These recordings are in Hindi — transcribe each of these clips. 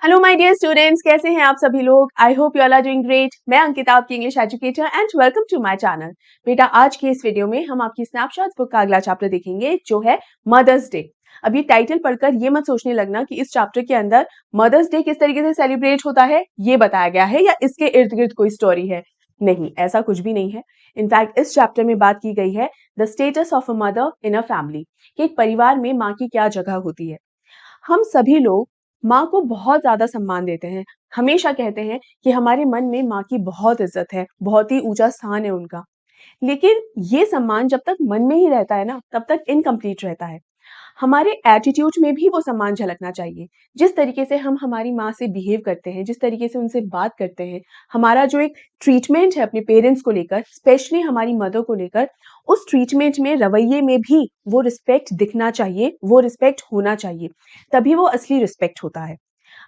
हेलो माय डियर स्टूडेंट्स, कैसे हैं आप सभी लोग। I hope you all are doing great. मैं अंकिता, आपकी English educator and welcome to my channel. बेटा, आज की इस वीडियो में हम आपकी स्नैपशॉट्स बुक का अगला चैप्टर देखेंगे जो है मदर्स डे। अब ये टाइटल पढ़कर ये मत सोचने लगना कि इस चैप्टर के अंदर मदर्स डे किस तरीके से सेलिब्रेट होता है ये बताया गया है या इसके इर्द गिर्द कोई स्टोरी है। नहीं, ऐसा कुछ भी नहीं है। इनफैक्ट इस चैप्टर में बात की गई है the status of a mother in a family, कि एक परिवार में माँ की क्या जगह होती है। हम सभी लोग माँ को बहुत ज़्यादा सम्मान देते हैं। हमेशा कहते हैं कि हमारे मन में माँ की बहुत इज़्ज़त है, बहुत ही ऊँचा स्थान है उनका। लेकिन ये सम्मान जब तक मन में ही रहता है ना, तब तक इनकम्प्लीट रहता है। हमारे एटीट्यूड में भी वो सम्मान झलकना चाहिए। जिस तरीके से हम हमारी माँ से बिहेव करते हैं, जिस तरीके से उनसे बात करते हैं, हमारा जो एक ट्रीटमेंट है अपने पेरेंट्स को लेकर, स्पेशली हमारी मदर को लेकर, उस ट्रीटमेंट में, रवैये में भी वो रिस्पेक्ट दिखना चाहिए, वो रिस्पेक्ट होना चाहिए। तभी वो असली रिस्पेक्ट होता है।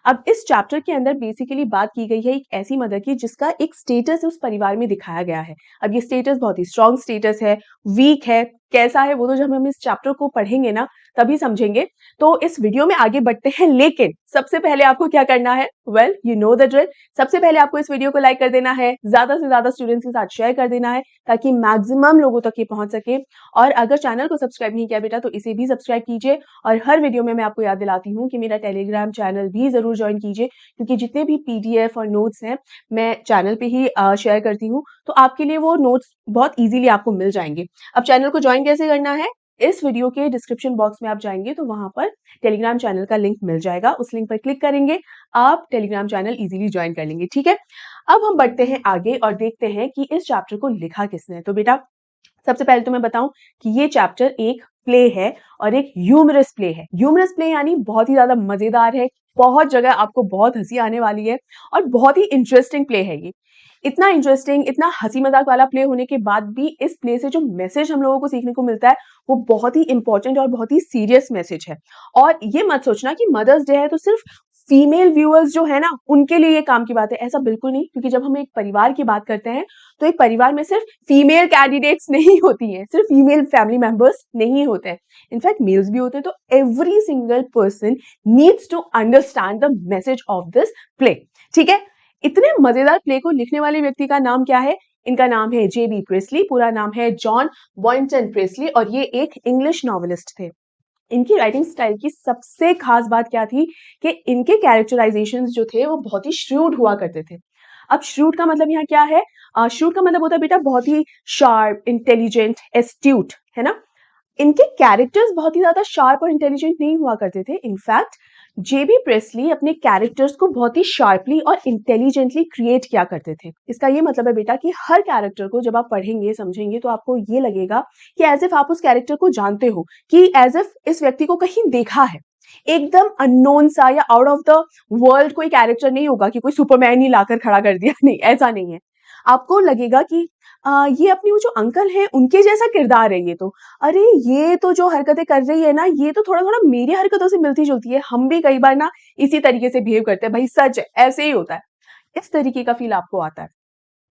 अब इस चैप्टर के अंदर बेसिकली बात की गई है एक ऐसी मदर की जिसका एक स्टेटस उस परिवार में दिखाया गया है। अब ये स्टेटस बहुत ही स्ट्रॉन्ग स्टेटस है, वीक है, कैसा है वो तो जब हम इस चैप्टर को पढ़ेंगे ना तभी समझेंगे। तो इस वीडियो में आगे बढ़ते हैं, लेकिन सबसे पहले आपको क्या करना है, well you know the drill. सबसे पहले आपको इस वीडियो को लाइक कर देना है, ज्यादा से ज्यादा स्टूडेंट्स के साथ शेयर कर देना है ताकि मैक्सिमम लोगों तक ये पहुंच सके। और अगर चैनल को सब्सक्राइब नहीं किया बेटा तो इसे भी सब्सक्राइब कीजिए। और हर वीडियो में मैं आपको याद दिलाती हूँ कि मेरा टेलीग्राम चैनल भी जरूर ज्वाइन कीजिए, क्योंकि जितने भी पीडीएफ और नोट्स हैं मैं चैनल पे ही शेयर करती हूँ, तो आपके लिए वो नोट्स बहुत इजीली आपको मिल जाएंगे। अब चैनल को ज्वाइन कैसे करना है, इस वीडियो के डिस्क्रिप्शन बॉक्स में आप जाएंगे तो वहां पर टेलीग्राम चैनल का लिंक मिल जाएगा। उस लिंक पर क्लिक करेंगे, आप टेलीग्राम चैनल इजीली ज्वाइन कर लेंगे। ठीक है, अब हम बढ़ते हैं आगे और देखते हैं कि इस चैप्टर को लिखा किसने है। तो बेटा, सबसे पहले तो मैं बताऊं कि ये चैप्टर एक प्ले है और एक ह्यूमरस प्ले है। ह्यूमरस प्ले यानी बहुत ही ज्यादा मजेदार है, बहुत जगह आपको बहुत हंसी आने वाली है और बहुत ही इंटरेस्टिंग प्ले है ये। इतना इंटरेस्टिंग, इतना हंसी मजाक वाला प्ले होने के बाद भी इस प्ले से जो मैसेज हम लोगों को सीखने को मिलता है वो बहुत ही इंपॉर्टेंट और बहुत ही सीरियस मैसेज है। और ये मत सोचना कि मदर्स डे है तो सिर्फ फीमेल व्यूअर्स जो है ना उनके लिए ये काम की बात है, ऐसा बिल्कुल नहीं। क्योंकि जब हम एक परिवार की बात करते हैं तो एक परिवार में सिर्फ फीमेल कैंडिडेट्स नहीं होती हैं, सिर्फ फीमेल फैमिली मेंबर्स नहीं होते हैं, इनफैक्ट मेल्स भी होते हैं। तो every single person needs to understand the message of this play. ठीक है, इतने मजेदार प्ले को लिखने वाले व्यक्ति का नाम क्या है? इनका नाम है जेबी प्रेस्ली, पूरा नाम है जॉन बॉइंटन प्रेस्ली, और ये एक इंग्लिश नॉवेलिस्ट थे। इनकी राइटिंग स्टाइल की सबसे खास बात क्या थी कि इनके कैरेक्टराइजेशंस जो थे वो बहुत ही श्रूड हुआ करते थे। अब श्रूड का मतलब यहाँ क्या है? श्रूड का मतलब होता है बेटा बहुत ही शार्प, इंटेलिजेंट, एस्ट्यूट, है ना। इनके कैरेक्टर्स बहुत ही ज्यादा शार्प और इंटेलिजेंट नहीं हुआ करते थे। इनफैक्ट जेबी प्रेस्ली अपने कैरेक्टर्स को बहुत ही शार्पली और इंटेलिजेंटली क्रिएट किया करते थे। इसका ये मतलब है बेटा कि हर कैरेक्टर को जब आप पढ़ेंगे समझेंगे तो आपको ये लगेगा कि एज इफ आप उस कैरेक्टर को जानते हो, कि एज इफ इस व्यक्ति को कहीं देखा है। एकदम अननोन सा या आउट ऑफ द वर्ल्ड कोई कैरेक्टर नहीं होगा कि कोई सुपरमैन ही लाकर खड़ा कर दिया, नहीं, ऐसा नहीं है। आपको लगेगा कि ये अपनी वो जो अंकल हैं उनके जैसा किरदार है ये तो। अरे ये तो जो हरकतें कर रही है ना ये तो थोड़ा थोड़ा मेरी हरकतों से मिलती जुलती है, हम भी कई बार ना इसी तरीके से बिहेव करते हैं, भाई सच है, ऐसे ही होता है। इस तरीके का फील आपको आता है।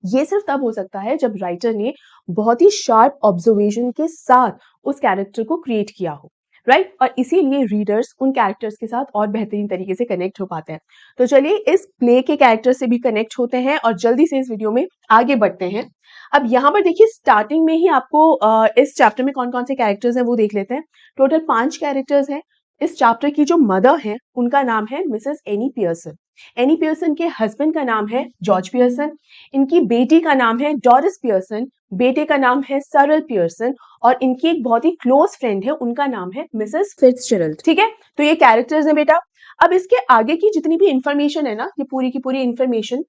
ये सिर्फ तब हो सकता है जब राइटर ने बहुत ही शार्प ऑब्जर्वेशन के साथ उस कैरेक्टर को क्रिएट किया हो, राइट। और इसीलिए रीडर्स उन कैरेक्टर्स के साथ और बेहतरीन तरीके से कनेक्ट हो पाते हैं। तो चलिए इस प्ले के कैरेक्टर से भी कनेक्ट होते हैं और जल्दी से इस वीडियो में आगे बढ़ते हैं। अब यहाँ पर देखिए, स्टार्टिंग में ही आपको इस चैप्टर में कौन कौन से कैरेक्टर्स हैं वो देख लेते हैं। टोटल 5 कैरेक्टर्स हैं। इस चैप्टर की जो मदर है उनका नाम है Mrs Annie Pearson. Any Pearson के हस्बैंड का नाम है जॉर्ज पियर्सन। इनकी बेटी का नाम है डॉरिस पियर्सन, बेटे का नाम है सरल पियर्सन, और इनकी एक बहुत ही क्लोज फ्रेंड है, उनका नाम है मिसेस फिट्जजेरल्ड। ठीक है, तो ये कैरेक्टर्स हैं बेटा। अब इसके आगे की जितनी भी इंफॉर्मेशन है ना, ये पूरी की पूरी इंफॉर्मेशन,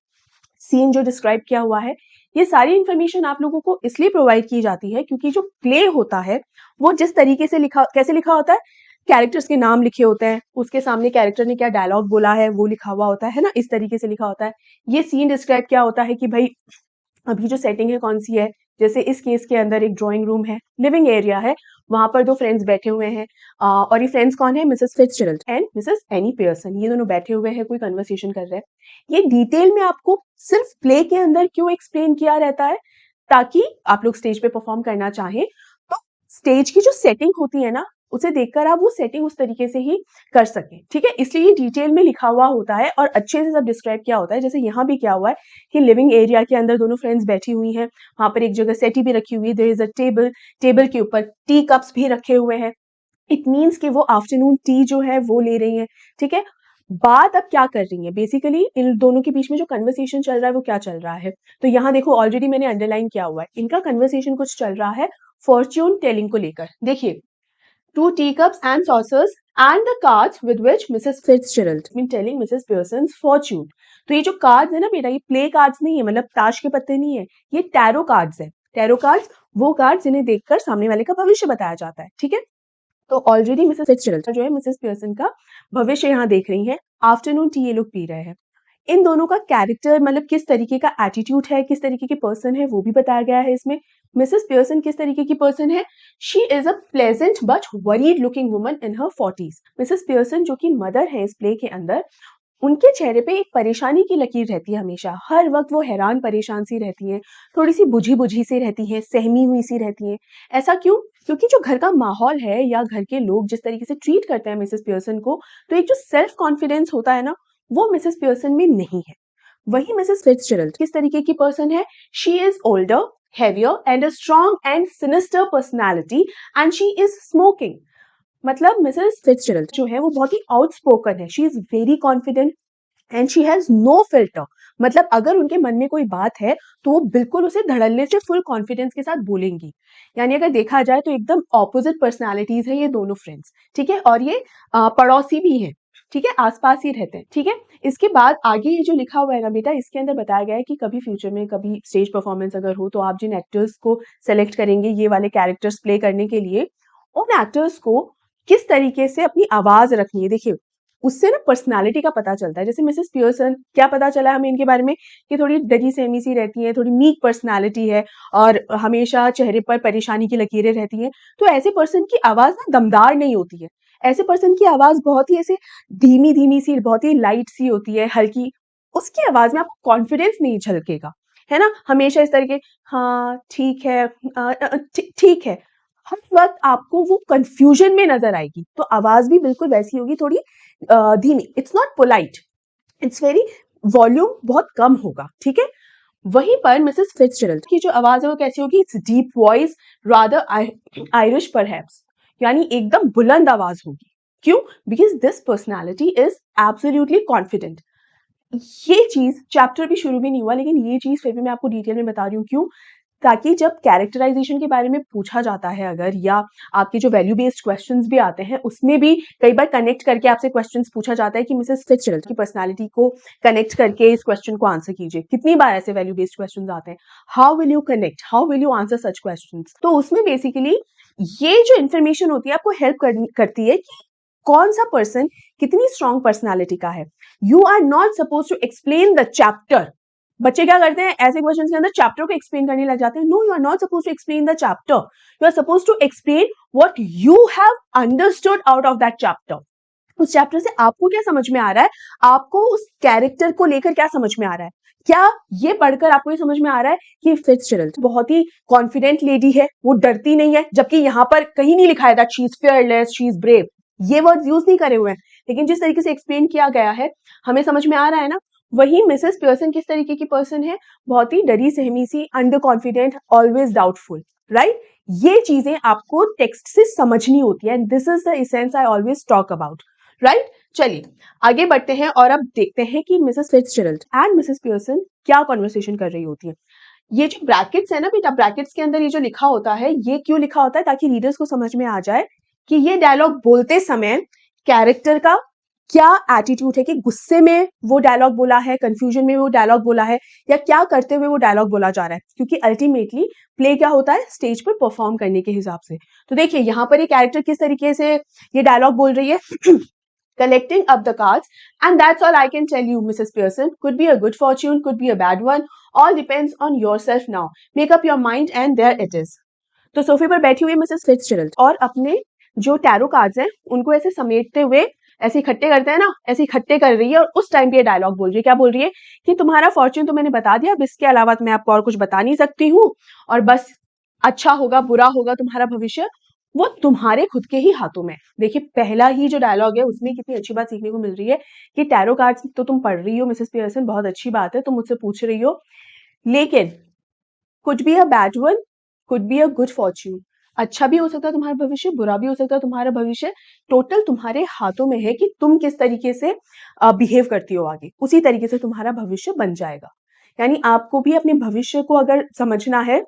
सीन जो डिस्क्राइब किया हुआ है, ये सारी इंफॉर्मेशन आप लोगों को इसलिए प्रोवाइड की जाती है क्योंकि जो प्ले होता है वो जिस तरीके से लिखा, कैसे लिखा होता है, कैरेक्टर्स के नाम लिखे होते हैं, उसके सामने कैरेक्टर ने क्या डायलॉग बोला है वो लिखा हुआ होता है ना, इस तरीके से लिखा होता है। ये सीन डिस्क्राइब क्या होता है कि भाई अभी जो सेटिंग है कौन सी है। जैसे इस केस के अंदर एक ड्राइंग रूम है, लिविंग एरिया है, वहां पर 2 फ्रेंड्स बैठे हुए हैं। और ये फ्रेंड्स कौन है? Mrs Fitzgerald and Mrs Annie Pearson. ये दोनों बैठे हुए हैं, कोई कन्वर्सेशन कर रहे हैं। ये डिटेल में आपको सिर्फ प्ले के अंदर क्यों एक्सप्लेन किया रहता है? ताकि आप लोग स्टेज पे परफॉर्म करना चाहें तो स्टेज की जो सेटिंग होती है ना उसे देखकर आप वो सेटिंग उस तरीके से ही कर सकें, ठीक है। इसलिए ये डिटेल में लिखा हुआ होता है और अच्छे से सब डिस्क्राइब किया होता है। जैसे यहाँ भी क्या हुआ है कि लिविंग एरिया के अंदर दोनों फ्रेंड्स बैठी हुई हैं, वहां पर एक जगह सेटी भी रखी हुई है, there is a table, table के ऊपर टी कप्स भी रखे हुए हैं। इट मीन्स कि वो आफ्टरनून टी जो है वो ले रही हैं, ठीक है। बात अब क्या कर रही है, बेसिकली इन दोनों के बीच में जो कन्वर्सेशन चल रहा है वो क्या चल रहा है, तो यहाँ देखो ऑलरेडी मैंने अंडरलाइन किया हुआ है, इनका कन्वर्सेशन कुछ चल रहा है फॉर्च्यून टेलिंग को लेकर। देखिए, 2 teacups and saucers and the cards with which Mrs. Fitzgerald been telling Mrs. Pearson's fortune। तो ये जो कार्ड्स है ना बेटा, ये प्ले कार्ड्स नहीं है, मतलब ताश के पत्ते नहीं है, ये टैरो कार्ड्स है। टैरो कार्ड्स वो कार्ड्स जिन्हें देखकर सामने वाले का भविष्य बताया जाता है, ठीक है। तो ऑलरेडी मिसेस फिट्जजेराल्ड जो है मिसेस पियर्सन का भविष्य यहाँ देख रही हैं। आफ्टरनून टी ये लोग पी रहे हैं। इन दोनों का कैरेक्टर, मतलब किस तरीके का एटीट्यूड है, किस तरीके की पर्सन है, वो भी बताया गया है इसमें। मिसेस पियर्सन किस तरीके की पर्सन है, she is a pleasant but worried looking woman in her 40s। Mrs Pearson जो कि मदर है इस प्ले के अंदर, उनके चेहरे पे एक परेशानी की लकीर रहती है हमेशा, हर वक्त वो हैरान परेशान सी रहती हैं, थोड़ी सी बुझी बुझी सी रहती हैं, सहमी हुई सी रहती हैं। ऐसा क्यों? क्योंकि जो घर का माहौल है या घर के लोग जिस तरीके से ट्रीट करते हैं मिसेस पियर्सन को, तो एक जो सेल्फ कॉन्फिडेंस होता है ना, वो मिसेस पियर्सन में नहीं है। वही मिसेस फिट्जजेराल्ड किस तरीके की पर्सन है, she is older, heavier and a strong and sinister personality and she is smoking. मतलब मिसेस फिट्जजेराल्ड जो है वो बहुत ही आउटस्पोकन है, she is very confident and she has no filter. मतलब अगर उनके मन में कोई बात है तो वो बिल्कुल उसे धड़ल्ले से फुल कॉन्फिडेंस के साथ बोलेंगी। यानी अगर देखा जाए तो एकदम ऑपोजिट पर्सनालिटीज है ये दोनों फ्रेंड्स, ठीक है। और ये पड़ोसी भी हैं, ठीक है, आसपास ही रहते हैं, ठीक है। इसके बाद आगे ये जो लिखा हुआ है ना बेटा, इसके अंदर बताया गया है कि कभी फ्यूचर में कभी स्टेज परफॉर्मेंस अगर हो तो आप जिन एक्टर्स को सेलेक्ट करेंगे ये वाले कैरेक्टर्स प्ले करने के लिए, उन एक्टर्स को किस तरीके से अपनी आवाज रखनी है। देखिए, उससे ना पर्सनालिटी का पता चलता है। जैसे मिसेस पियर्सन, क्या पता चला हमें इनके बारे में कि थोड़ी डरी सहमी सी रहती है, थोड़ी मीक पर्सनालिटी है और हमेशा चेहरे पर परेशानी की लकीरें रहती हैं। तो ऐसे पर्सन की आवाज ना दमदार नहीं होती है, ऐसे पर्सन की आवाज बहुत ही ऐसे धीमी धीमी सी, बहुत ही लाइट सी होती है, हल्की। उसकी आवाज में आपको कॉन्फिडेंस नहीं झलकेगा, है ना। हमेशा इस तरह के हाँ ठीक है, ठीक है, हर वक्त आपको वो कंफ्यूजन में नजर आएगी। तो आवाज भी बिल्कुल वैसी होगी, थोड़ी धीमी। It's not polite, it's very, volume बहुत कम होगा, ठीक है। वहीं पर मिसेस फिट्जजेराल्ड की जो आवाज है वो कैसी होगी, it's deep voice, rather Irish perhaps, यानी एकदम बुलंद आवाज होगी। क्यों? Because this personality is absolutely confident. ये चीज चैप्टर भी शुरू भी नहीं हुआ, लेकिन ये चीज फिर भी मैं आपको डिटेल में बता रही हूँ। क्यों? ताकि जब कैरेक्टराइजेशन के बारे में पूछा जाता है अगर, या आपके जो वैल्यू बेस्ड क्वेश्चंस भी आते हैं उसमें भी कई बार कनेक्ट करके आपसे क्वेश्चंस पूछा जाता है कि मिसेस फिट्जजेराल्ड की पर्सनालिटी को कनेक्ट करके इस क्वेश्चन को आंसर कीजिए। कितनी बार ऐसे वैल्यू बेस्ड क्वेश्चंस आते हैं, how will you connect, how will you answer such questions. तो उसमें बेसिकली ये जो इन्फॉर्मेशन होती है आपको हेल्प करती है कि कौन सा पर्सन कितनी स्ट्रॉन्ग पर्सनालिटी का है। You are not suppose to explain the chapter. बच्चे क्या करते हैं ऐसे क्वेश्चन के अंदर, चैप्टर को एक्सप्लेन करने लग जाते हैं। No, you are not suppose to explain the chapter, you are suppose to explain what you have understood out of that chapter. उस चैप्टर से आपको क्या समझ में आ रहा है, आपको उस कैरेक्टर को लेकर क्या समझ में आ रहा है, क्या ये पढ़कर आपको ये समझ में आ रहा है कि फिट्जजेराल्ड बहुत ही कॉन्फिडेंट लेडी है, वो डरती नहीं है। जबकि यहाँ पर कहीं नहीं लिखा है that she is fearless, she is brave, ये वर्ड यूज नहीं करे हुए हैं, लेकिन जिस तरीके से एक्सप्लेन किया गया है हमें समझ में आ रहा है ना। वही मिसेस पियर्सन किस तरीके की पर्सन है, बहुत ही डरी सहमी सी, under confident, always doubtful, right. ये चीजें आपको टेक्स्ट से समझनी होती है, this is the essence I always talk about, right. चलिए आगे बढ़ते हैं और अब देखते हैं कि Mrs Fitzgerald and Mrs Pearson क्या कॉन्वर्सेशन कर रही होती है। ये जो ब्रैकेट्स है ना बेटा, ब्रैकेट्स के अंदर ये जो लिखा होता है, ये क्यों लिखा होता है, ताकि रीडर्स को समझ में आ जाए कि ये डायलॉग बोलते समय कैरेक्टर का क्या एटीट्यूड है, कि गुस्से में वो डायलॉग बोला है, कंफ्यूजन में वो डायलॉग बोला है, या क्या करते हुए वो डायलॉग बोला जा रहा है। क्योंकि अल्टीमेटली प्ले क्या होता है, स्टेज पर परफॉर्म करने के हिसाब से। तो देखिए यहाँ पर ये कैरेक्टर किस तरीके से ये डायलॉग बोल रही है, collecting up the cards, and that's all I can tell you, Mrs. Pearson. Could be a good fortune, could be a bad one. All depends on yourself now. Make up your mind, and there it is. तो सोफे पर बैठी हुई मिसेस फिट्जजेराल्ड और अपने जो टैरो कार्ड्स हैं उनको ऐसे समेटते हुए, ऐसे इकट्ठे करते हैं ना, ऐसे इकट्ठे कर रही है। और उस टाइम पे ये डायलॉग बोल रही है, क्या बोल रही है कि तुम्हारा फॉर्च्यून तो मैंने बता दिया, अब इसके अलावा मैं आपको और कुछ बता नहीं सकती हूँ, और बस अच्छा होगा बुरा होगा तुम्हारा भविष्य वो तुम्हारे खुद के ही हाथों में है। देखिए पहला ही जो डायलॉग है उसमें कितनी अच्छी बात सीखने को मिल रही है कि टैरो कार्ड्स तो तुम पढ़ रही हो मिसेस पियर्सन, बहुत अच्छी बात है, तुम मुझसे पूछ रही हो, लेकिन could be a bad one, could be a good Fortune. अच्छा भी हो सकता है तुम्हारा भविष्य, बुरा भी हो सकता है तुम्हारा भविष्य। टोटल तुम्हारे हाथों में है कि तुम किस तरीके से बिहेव करती हो, आगे उसी तरीके से तुम्हारा भविष्य बन जाएगा। यानी आपको भी अपने भविष्य को अगर समझना है,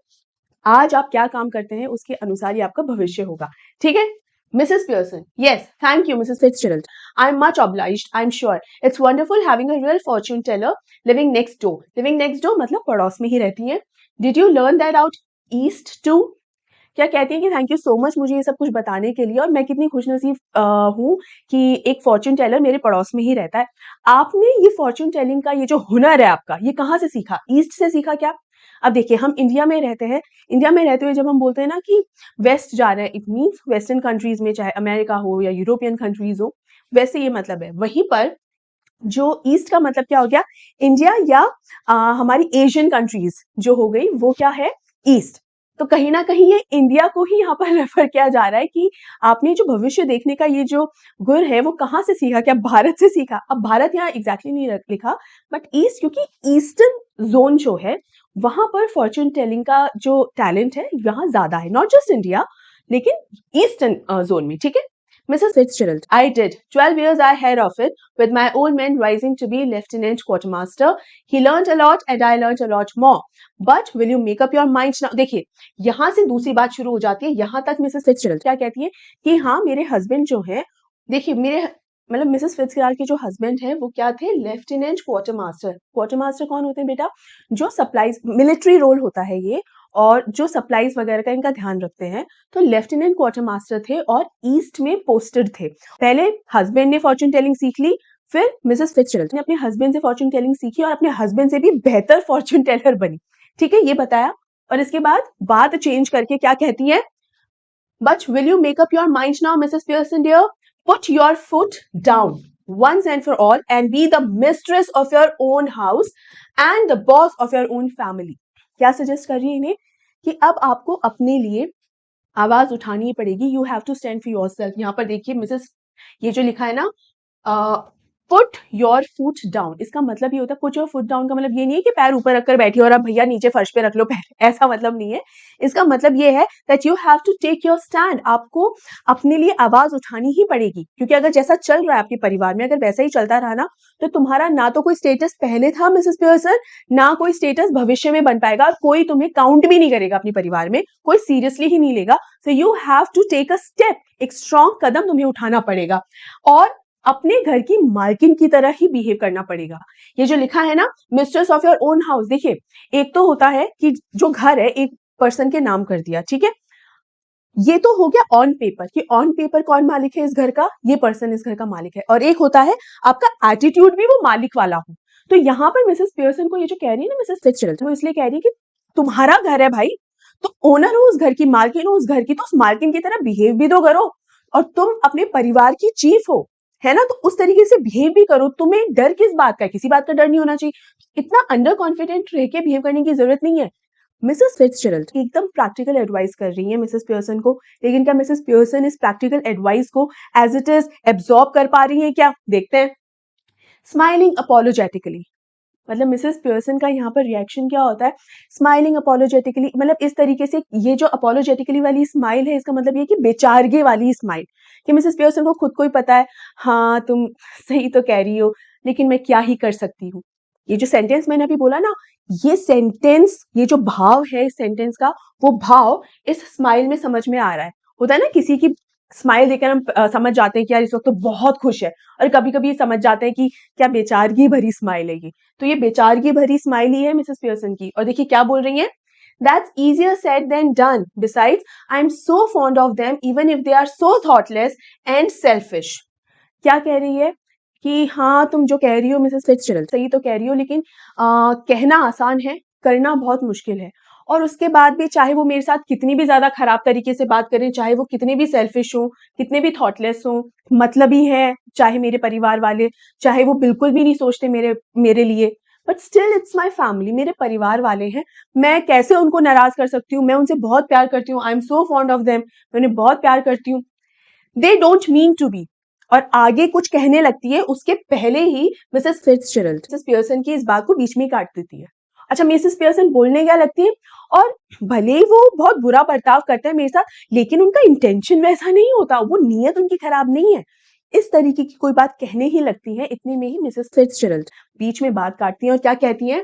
आज आप क्या काम करते हैं उसके अनुसार ही आपका भविष्य होगा। ठीक है Mrs. Pearson, yes, thank you, Mrs. Fitzgerald. I'm much obliged, I'm sure. It's wonderful having a real fortune teller living next door. Living next door मतलब पड़ोस में ही रहती हैं। Did you learn that out east too? क्या कहती हैं कि थैंक यू सो मच मुझे ये सब कुछ बताने के लिए, और मैं कितनी खुशनसीब हूँ कि एक फॉर्च्यून टेलर मेरे पड़ोस में ही रहता है। आपने ये फॉर्च्यून टेलिंग का ये जो हुनर है आपका, ये कहाँ से सीखा? ईस्ट से सीखा क्या? अब देखिए हम इंडिया में रहते हैं, इंडिया में रहते हुए जब हम बोलते हैं ना कि वेस्ट जा रहे हैं, इट मीन्स वेस्टर्न कंट्रीज में, चाहे अमेरिका हो या यूरोपियन कंट्रीज हो, वैसे ये मतलब है। वहीं पर जो ईस्ट का मतलब क्या हो गया? इंडिया या हमारी एशियन कंट्रीज जो हो गई, वो क्या है? ईस्ट। तो कहीं ना कहीं ये इंडिया को ही यहाँ पर रेफर किया जा रहा है कि आपने जो भविष्य देखने का ये जो गुण है वो कहाँ से सीखा? क्या भारत से सीखा? अब भारत यहाँ एग्जैक्टली नहीं लिखा, बट ईस्ट, क्योंकि ईस्टर्न जोन जो है वहां पर फॉर्च्यून टेलिंग का जो टैलेंट है यहाँ ज्यादा है, नॉट जस्ट इंडिया लेकिन ईस्टर्न जोन में। ठीक है Mrs. Fitzgerald, I did. 12 years I heard of it, with my old man rising to be lieutenant quartermaster. He learned a lot and I learned a lot more. But will you make up your mind now? देखिए यहाँ से दूसरी बात शुरू हो जाती है। यहाँ तक मिसेस फिट्जजेराल्ड क्या कहती है कि हाँ मेरे हस्बैंड जो है, देखिए मेरे मतलब मिसेस फिट्जजेराल्ड के जो हस्बैंड है वो क्या थे? Lieutenant quarter master. Quarter master कौन होते हैं बेटा? जो सप्लाईज, मिलिट्री रोल होता है ये, और जो सप्लाईज वगैरह का इनका ध्यान रखते हैं। तो लेफ्टिनेंट क्वार्टर मास्टर थे और ईस्ट में पोस्टेड थे। पहले हस्बैंड ने फॉर्च्यून टेलिंग सीख ली, फिर मिसेस फिट्जजेराल्ड ने अपने हस्बैंड से फॉर्च्यून टेलिंग सीखी और अपने हस्बैंड से भी बेहतर फॉर्च्यून टेलर बनी। ठीक है, ये बताया। और इसके बाद बात चेंज करके क्या कहती है? But will you make up your mind now, Mrs. Pearson dear? Put your foot down once and for all and be the mistress of your own house and the boss of your own family. क्या सजेस्ट कर रही है इन्हें? कि अब आपको अपने लिए आवाज उठानी पड़ेगी। You have to stand for yourself. यहाँ पर देखिए मिसेस, ये जो लिखा है ना, पुट योर फुट डाउन, इसका मतलब ये होता है, पुट योर फुट डाउन का मतलब ये नहीं है कि पैर ऊपर रखकर बैठी हो और आप भैया नीचे फर्श पे रख लो पैर, ऐसा मतलब नहीं है। इसका मतलब ये है that you have to take your stand. आपको अपने लिए आवाज उठानी ही पड़ेगी, क्योंकि अगर जैसा चल रहा है आपके परिवार में, अगर वैसा ही चलता रहा ना, तो तुम्हारा ना तो कोई स्टेटस पहले था मिसेस पियर्सन, ना कोई स्टेटस भविष्य में बन पाएगा, और कोई तुम्हें काउंट भी नहीं करेगा अपने परिवार में, कोई सीरियसली ही नहीं लेगा। So you have to take a step, एक स्ट्रॉन्ग कदम तुम्हें उठाना पड़ेगा और अपने घर की मालकिन की तरह ही बिहेव करना पड़ेगा। ये जो लिखा है ना, mistress of your own house, देखिए एक तो होता है कि जो घर है एक पर्सन के नाम कर दिया, ठीक है, ये तो हो गया ऑन पेपर कि ऑन पेपर कौन मालिक है इस घर का? ये पर्सन इस घर का मालिक है। और एक होता है आपका एटीट्यूड भी वो मालिक वाला हो। तो यहाँ पर मिसेस पियर्सन को ये जो कह रही है ना मिसेस फिट्जजेराल्ड, वो इसलिए कह रही है कि तुम्हारा घर है भाई, तो ओनर हो उस घर की, मालकिन हो उस घर की, तो उस मालकिन की तरह बिहेव भी तो करो। और तुम अपने परिवार की चीफ हो, है ना, तो उस तरीके से बिहेव भी करो। तुम्हें डर किस बात का? किसी बात का डर नहीं होना चाहिए। इतना अंडर कॉन्फिडेंट रह के बिहेव करने की जरूरत नहीं है। मिसेस फिट्जजेराल्ड एकदम प्रैक्टिकल एडवाइस कर रही है मिसेस पियर्सन को, लेकिन क्या मिसेस पियर्सन इस प्रैक्टिकल एडवाइस को एज इट इज एब्जॉर्ब कर पा रही है क्या? देखते हैं। स्माइलिंग अपोलोजेटिकली, मतलब मिसेस पियर्सन का यहाँ पर रिएक्शन क्या होता है? स्माइलिंग अपोलोजेटिकली, मतलब इस तरीके से, ये जो अपोलोजेटिकली वाली स्माइल है इसका मतलब ये कि बेचारगे वाली स्माइल, कि मिसेस पियर्सन को खुद को ही पता है, हाँ तुम सही तो कह रही हो, लेकिन मैं क्या ही कर सकती हूँ। ये जो सेंटेंस मैंने अभी बोला ना, ये सेंटेंस, ये जो भाव है इस सेंटेंस का, वो भाव इस स्माइल में समझ में आ रहा है। होता है ना, किसी की स्माइल देखकर हम समझ जाते हैं कि यार इस वक्त तो बहुत खुश है, और कभी कभी समझ जाते हैं कि क्या बेचारगी भरी स्माइल है ये। तो ये बेचारगी भरी स्माइल ही है मिसेस पियर्सन की। और देखिए क्या बोल रही है? That's easier said than done. Besides, I'm so fond of them even if they are so thoughtless and selfish. क्या कह रही है? कि हाँ तुम जो कह रही हो मिसेस फिट्जजेराल्ड सही तो कह रही हो, लेकिन कहना आसान है, करना बहुत मुश्किल है। और उसके बाद भी चाहे वो मेरे साथ कितनी भी ज्यादा खराब तरीके से बात करें, चाहे वो कितने भी सेल्फिश हो, कितने भी थॉटलेस हो, मतलबी है, चाहे मेरे परिवार वाले, चाहे वो बिल्कुल भी नहीं सोचते मेरे मेरे लिए, but still it's my family, मेरे परिवार वाले हैं, मैं कैसे उनको नाराज कर सकती हूँ, मैं उनसे बहुत प्यार करती हूँ, I am so fond of them, मैं उन्हें बहुत प्यार करती हूँ, they don't mean to be. और आगे कुछ कहने लगती है, उसके पहले ही मिसेस फिट्जजेराल्ड, मिसेस पियर्सन की इस बात को बीच में ही काट देती है। अच्छा, मिसेस पियर्सन बोलने क्या लगती है, और भले ही वो बहुत बुरा बर्ताव करते हैं मेरे साथ, लेकिन उनका इंटेंशन वैसा नहीं होता, वो नीयत उनकी खराब नहीं है। इस तरीके की कोई बात कहने ही लगती है, इतने में ही मिसेस फिट्जजेराल्ड बीच में बात काटती हैं और क्या कहती हैं,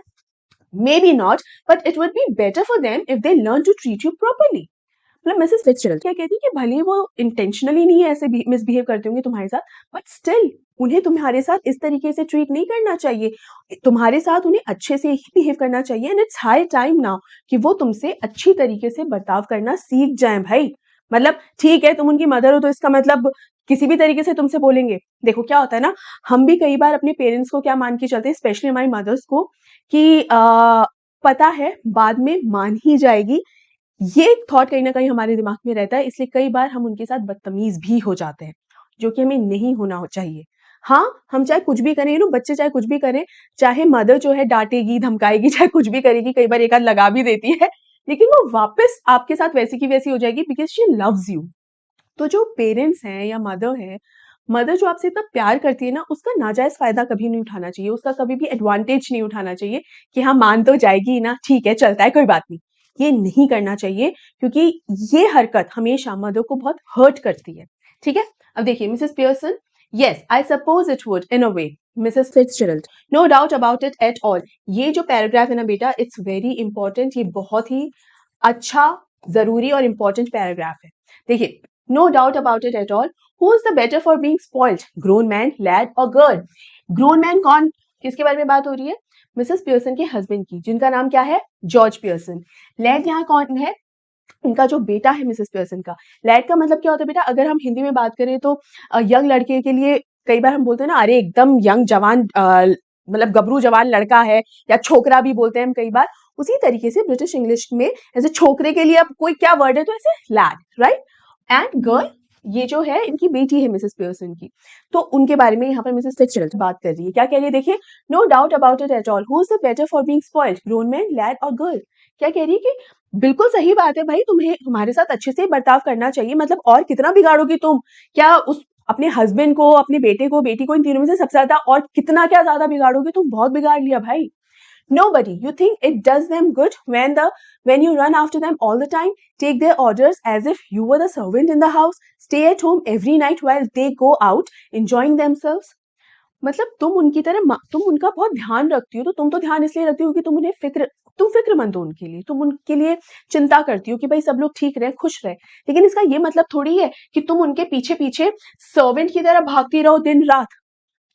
maybe not, but it would be better for them if they learn to treat you properly. मतलब मिसेस फिट्जजेराल्ड क्या कहती है कि भले वो इंटेंशनली नहीं ऐसे मिसबिहेव करते होंगे तुम्हारे साथ, बट स्टिल उन्हें तुम्हारे साथ इस तरीके से ट्रीट नहीं करना चाहिए, तुम्हारे साथ उन्हें अच्छे से ही बिहेव करना चाहिए, and it's high time now कि वो तुमसे अच्छी तरीके से बर्ताव करना सीख जाएं भाई। मतलब ठीक है, तुम उनकी मदर हो तो इसका मतलब किसी भी तरीके से तुमसे बोलेंगे। देखो क्या होता है ना, हम भी कई बार अपने पेरेंट्स को क्या मान के चलते हैं, स्पेशली हमारी मदर्स को, कि पता है बाद में मान ही जाएगी, ये थॉट कहीं ना कहीं हमारे दिमाग में रहता है, इसलिए कई बार हम उनके साथ बदतमीज भी हो जाते हैं, जो कि हमें नहीं होना चाहिए। हाँ, हम चाहे कुछ भी करें, बच्चे चाहे कुछ भी करें, चाहे मदर जो है डांटेगी धमकाएगी, चाहे कुछ भी करेगी, कई बार एक आध लगा भी देती है, लेकिन वो वापस आपके साथ वैसी की वैसी हो जाएगी, बिकॉज शी लव्स यू। तो जो पेरेंट्स हैं या मदर है, मदर जो आपसे इतना प्यार करती है ना, उसका नाजायज फायदा कभी नहीं उठाना चाहिए, उसका कभी भी एडवांटेज नहीं उठाना चाहिए कि हाँ मान तो जाएगी ना, ठीक है चलता है कोई बात नहीं, ये नहीं करना चाहिए, क्योंकि ये हरकत हमेशा मदर को बहुत हर्ट करती है। ठीक है, अब देखिए Mrs Pearson, yes I suppose it would in a way, Mrs. Fitzgerald, no doubt about it at all। ये जो पैराग्राफ है ना बेटा, इट्स वेरी इंपॉर्टेंट, ये बहुत ही अच्छा, जरूरी और इंपॉर्टेंट पैराग्राफ है। देखिए, no doubt about it at all, who is the better for being spoiled, grown man, lad और गर्ल। ग्रोन मैन कौन, किसके बारे में बात हो रही है, मिसेस पियर्सन के हस्बैंड की, जिनका नाम क्या है, जॉर्ज पियर्सन। लैड यहाँ कौन है, उनका जो बेटा है मिसेस पियर्सन का। लैड का मतलब क्या होता है बेटा, अगर हम हिंदी में बात करें तो यंग लड़के के लिए कई बार हम बोलते हैं ना, अरे एकदम यंग जवान, मतलब गबरू जवान लड़का है, या छोकरा भी बोलते हैं हम कई बार, उसी तरीके से ब्रिटिश इंग्लिश में ऐसे छोकरे के लिए अब कोई क्या वर्ड है तो ऐसे लैड, राइट। एंड गर्ल, ये जो है इनकी बेटी है मिसेस पियर्सन की, तो उनके बारे में यहाँ पर मिसेस फिट्जजेराल्ड बात कर रही है, क्या कह रही है, देखिए, no doubt about it at all, who is the better for being spoiled, grown man, lad और गर्ल। क्या कह रही है कि बिल्कुल सही बात है भाई, तुम्हें तुम्हारे साथ अच्छे से बर्ताव करना चाहिए, मतलब और कितना बिगाड़ोगी तुम, क्या उस अपने हस्बैंड को, अपने बेटे को, बेटी को, इन तीनों में से सबसे ज्यादा और कितना क्या ज्यादा बिगाड़ोगे तुम, बहुत बिगाड़ लिया भाई। Nobody. You think it does them good when you run after them all the time, take their orders as if you were the servant in the house, stay at home every night while they go out enjoying themselves? मतलब तुम उनका बहुत ध्यान रखती हो, तो तुम तो ध्यान इसलिए रखती हो कि तुम फिक्रमंद हो उनके लिए, तुम उनके लिए चिंता करती हो कि भाई सब लोग ठीक रहे, खुश रहे, लेकिन इसका ये मतलब थोड़ी है कि तुम उनके पीछे पीछे सर्वेंट की तरह भागती रहो दिन रात।